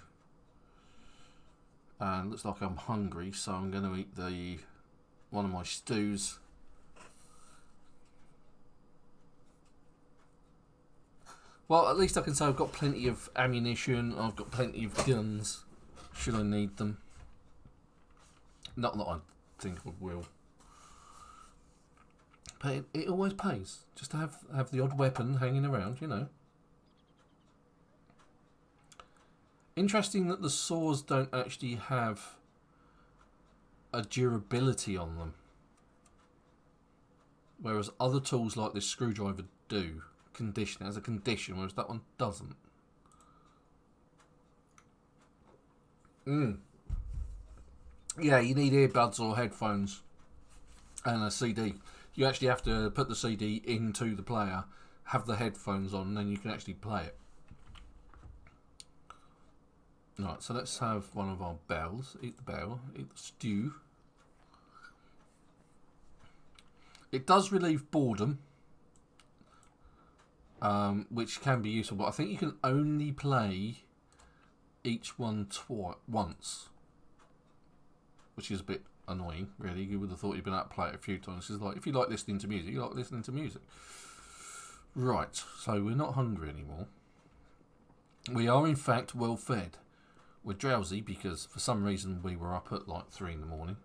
And looks like I'm hungry, so I'm going to eat one of my stews. Well, at least I can say I've got plenty of ammunition, I've got plenty of guns, should I need them. Not that I think I will. But it always pays, just to have the odd weapon hanging around, you know. Interesting that the saws don't actually have a durability on them. Whereas other tools like this screwdriver do. It has a condition, whereas that one doesn't. Yeah, you need earbuds or headphones and a CD. You actually have to put the CD into the player, have the headphones on, and then you can actually play it. Right, so let's have one of our bells. Eat the bell, eat the stew. It does relieve boredom, which can be useful, but I think you can only play each one once, which is a bit annoying, really. You would have thought you'd been able to play it a few times. It's like, if you like listening to music, you like listening to music. Right, so we're not hungry anymore. We are, in fact, well fed. We're drowsy because, for some reason, we were up at like 3 in the morning.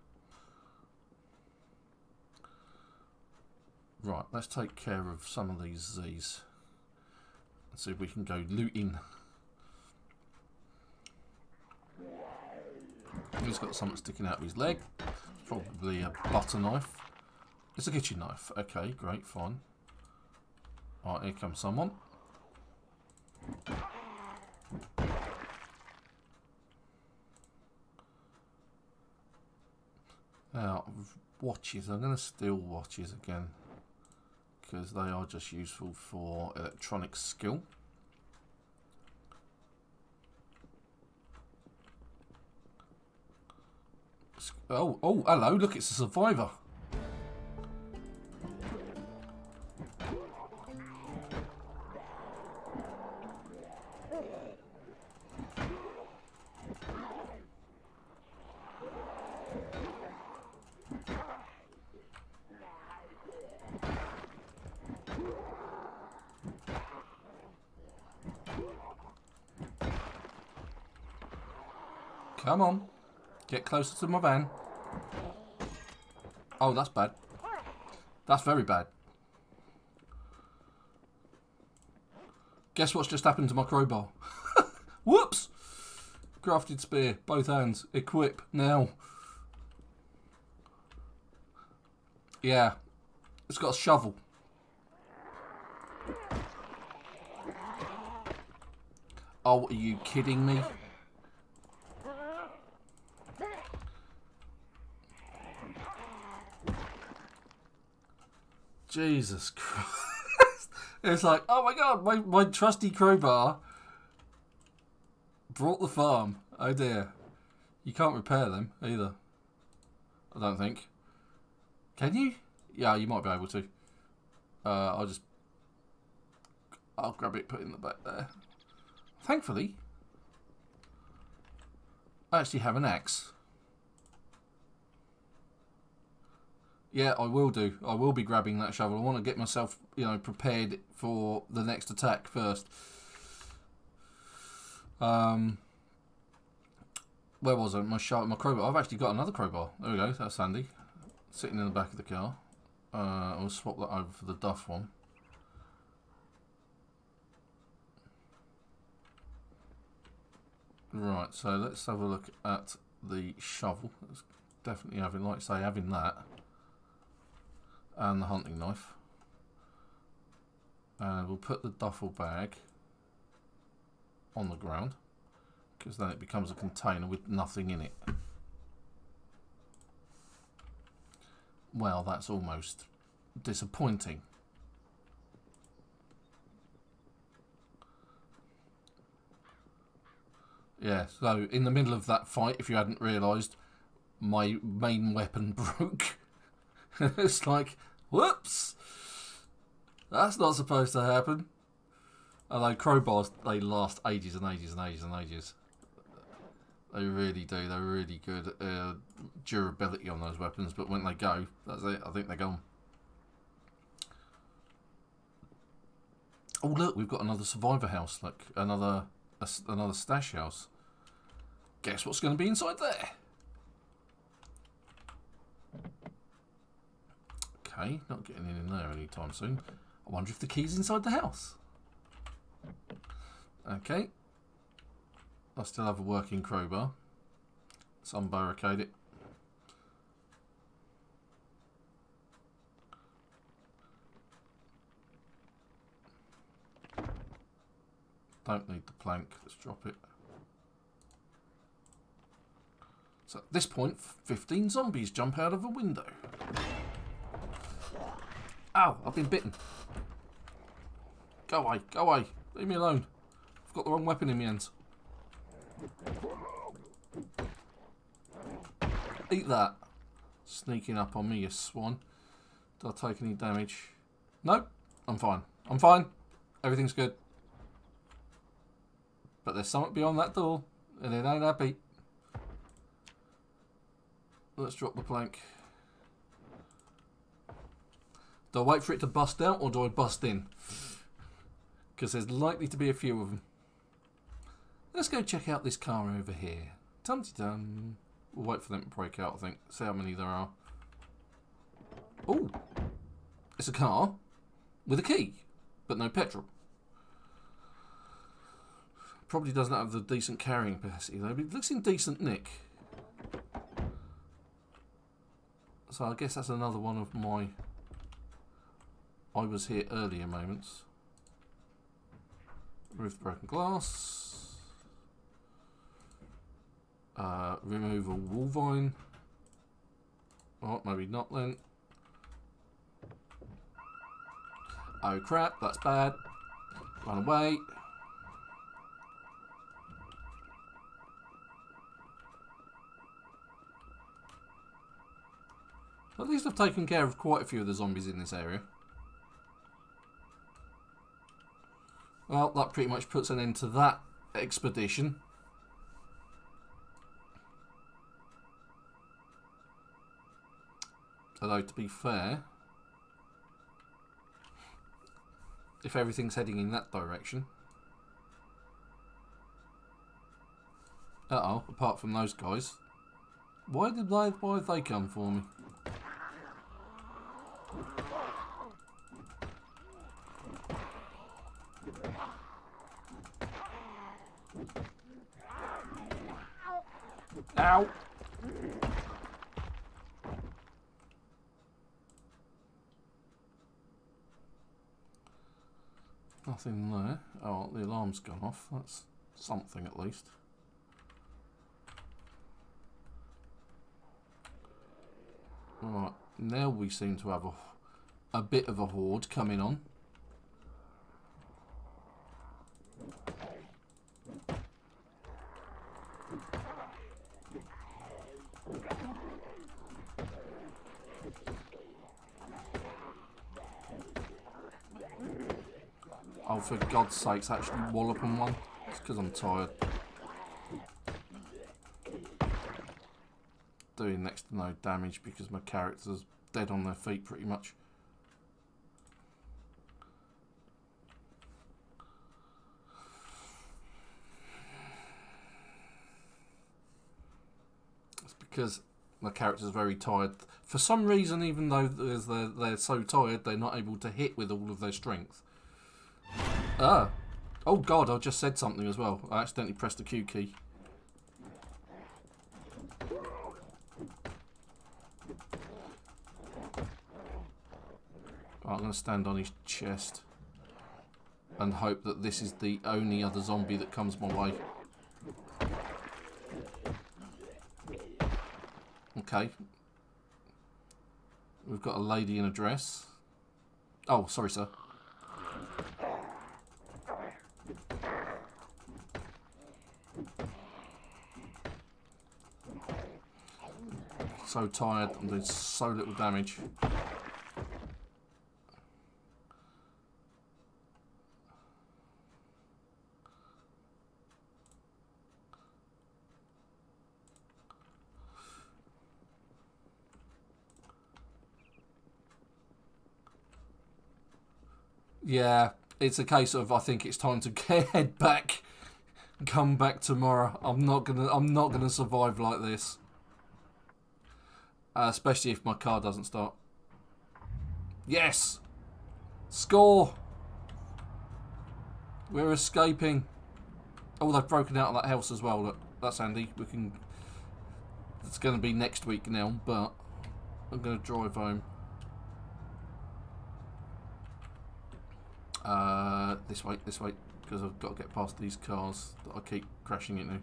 Right, let's take care of some of these Z's. Let's see if we can go looting. He's got something sticking out of his leg. Probably a butter knife. It's a kitchen knife. Okay, great, fine. Alright, here comes someone. Now, watches. I'm going to steal watches again, because they are just useful for electronic skill. Oh, hello, look, it's a survivor. Come on. Get closer to my van. Oh, that's bad. That's very bad. Guess what's just happened to my crowbar? Whoops! Crafted spear. Both hands. Equip. Now. Yeah. It's got a shovel. Oh, are you kidding me? Jesus Christ. It's like, oh my god, my trusty crowbar brought the farm. Oh dear. You can't repair them either. I don't think. Can you? Yeah, you might be able to. I'll grab it, put it in the back there. Thankfully, I actually have an axe. Yeah, I will do. I will be grabbing that shovel. I want to get myself, you know, prepared for the next attack first. Where was it? My crowbar. I've actually got another crowbar. There we go. That's handy. Sitting in the back of the car. I'll swap that over for the Duff one. Right, so let's have a look at the shovel. It's definitely having, like I say, having that. And the hunting knife. And we'll put the duffel bag on the ground, because then it becomes a container with nothing in it. Well, that's almost disappointing. Yeah, so in the middle of that fight, if you hadn't realised, my main weapon broke. It's like, whoops! That's not supposed to happen. Although crowbars, they last ages and ages and ages and ages. They really do. They're really good durability on those weapons, but when they go, that's it. I think they're gone. Oh look, we've got another survivor house. Look, another stash house. Guess what's going to be inside there? Okay, not getting in there anytime soon. I wonder if the key's inside the house. Okay. I still have a working crowbar. Let's unbarricade it. Don't need the plank. Let's drop it. So at this point, 15 zombies jump out of a window. Ow, I've been bitten. Go away, go away. Leave me alone. I've got the wrong weapon in my hands. Eat that. Sneaking up on me, you swan. Did I take any damage? Nope, I'm fine. I'm fine. Everything's good. But there's something beyond that door, and it ain't happy. Let's drop the plank. Do I wait for it to bust out, or do I bust in? Because there's likely to be a few of them. Let's go check out this car over here. Tum-ti-dum. We'll wait for them to break out, I think. See how many there are. Oh! It's a car with a key, but no petrol. Probably doesn't have the decent carrying capacity though, but it looks in decent nick. So I guess that's another one of my I was here earlier moments. Roof broken glass. Remove a wall vine. Oh, maybe not then. Oh crap, that's bad. Run away. At least I've taken care of quite a few of the zombies in this area. Well, that pretty much puts an end to that expedition. Although, to be fair, if everything's heading in that direction... Uh-oh, apart from those guys. Why have they come for me? Ow! Nothing there. Oh, the alarm's gone off. That's something at least. Alright, now we seem to have a bit of a horde coming on. Oh, for God's sakes, actually wallop on one. It's because I'm tired. Doing next to no damage because my character's dead on their feet pretty much. It's because my character's very tired. For some reason, even though they're so tired, they're not able to hit with all of their strength. Ah. Oh God, I just said something as well. I accidentally pressed the Q key. Right, I'm going to stand on his chest and hope that this is the only other zombie that comes my way. Okay. We've got a lady in a dress. Oh, sorry, sir. So tired and doing so little damage. Yeah, it's a case of I think it's time to head back, come back tomorrow. I'm not gonna survive like this. Especially if my car doesn't start. Yes! Score! We're escaping. Oh, they've broken out of that house as well. Look, that's handy. We can. It's going to be next week now, but I'm going to drive home. This way, because I've got to get past these cars that I keep crashing into.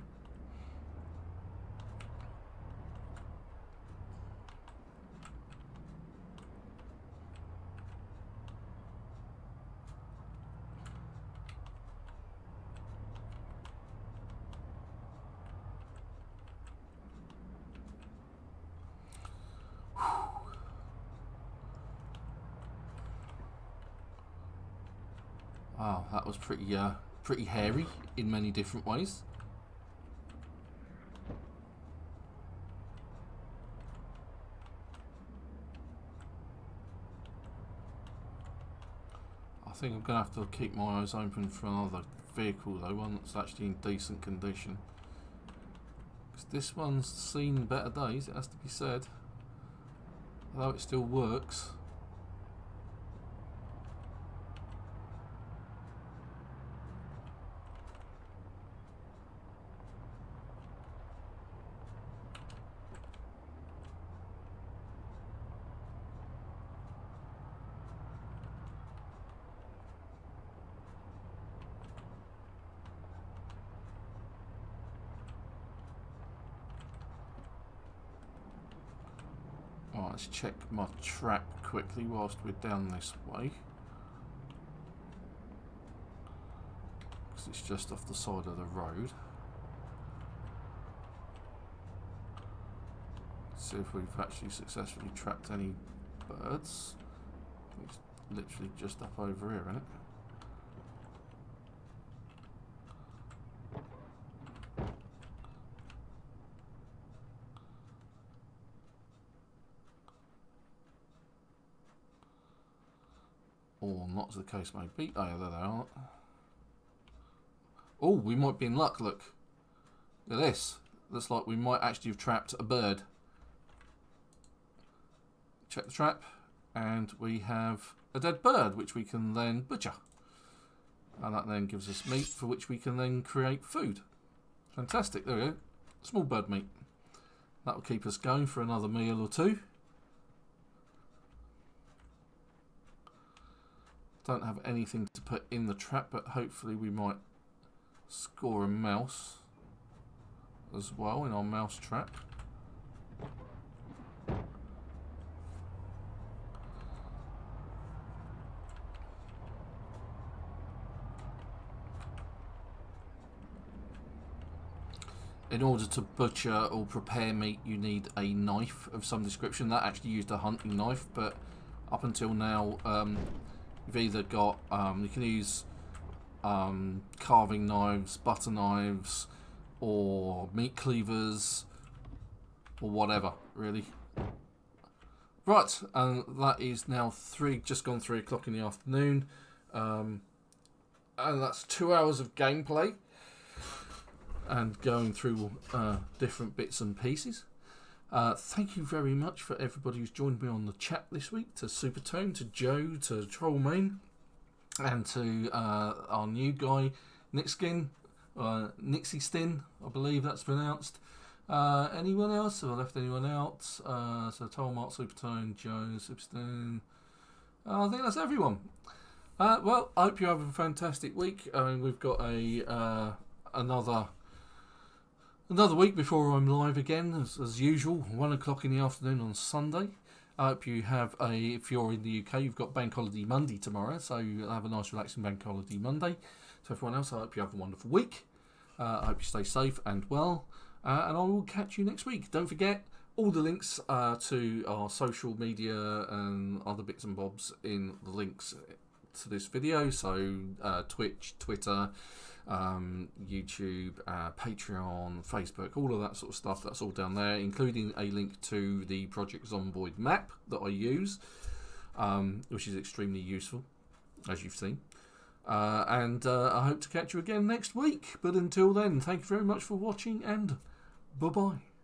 Wow, that was pretty hairy in many different ways. I think I'm going to have to keep my eyes open for another vehicle though, one that's actually in decent condition. Because this one's seen better days, it has to be said. Although it still works. Alright, let's check my trap quickly whilst we're down this way. Because it's just off the side of the road. See if we've actually successfully trapped any birds. It's literally just up over here, isn't it? Or not, as the case may be. Oh yeah, there they are. Oh, we might be in luck, look. Look at this. Looks like we might actually have trapped a bird. Check the trap, and we have a dead bird, which we can then butcher. And that then gives us meat, for which we can then create food. Fantastic, there we go. Small bird meat. That will keep us going for another meal or two. Don't have anything to put in the trap, but hopefully we might score a mouse as well in our mouse trap. In order to butcher or prepare meat, you need a knife of some description. That actually used a hunting knife, but up until now, you've either got you can use carving knives, butter knives, or meat cleavers, or whatever, really. Right, and that is now just gone 3 o'clock in the afternoon, and that's 2 hours of gameplay and going through different bits and pieces. Thank you very much for everybody who's joined me on the chat this week, to Supertone, to Joe, to Trollmain, and to our new guy, Nixkin, Nixie Stin, I believe that's pronounced. Anyone else? Have I left anyone out? So Tolmark, Supertone, Joe, Superstin. I think that's everyone. Well, I hope you have a fantastic week. We've got another week before I'm live again, as usual, 1 o'clock in the afternoon on Sunday. I hope you have if you're in the UK, you've got Bank Holiday Monday tomorrow, so you'll have a nice relaxing Bank Holiday Monday. So everyone else, I hope you have a wonderful week. I hope you stay safe and well, and I will catch you next week. Don't forget, all the links to our social media and other bits and bobs in the links to this video, so Twitch, Twitter, YouTube, Patreon, Facebook, all of that sort of stuff. That's all down there, including a link to the Project Zomboid map that I use, which is extremely useful, as you've seen. And I hope to catch you again next week. But until then, thank you very much for watching, and bye-bye.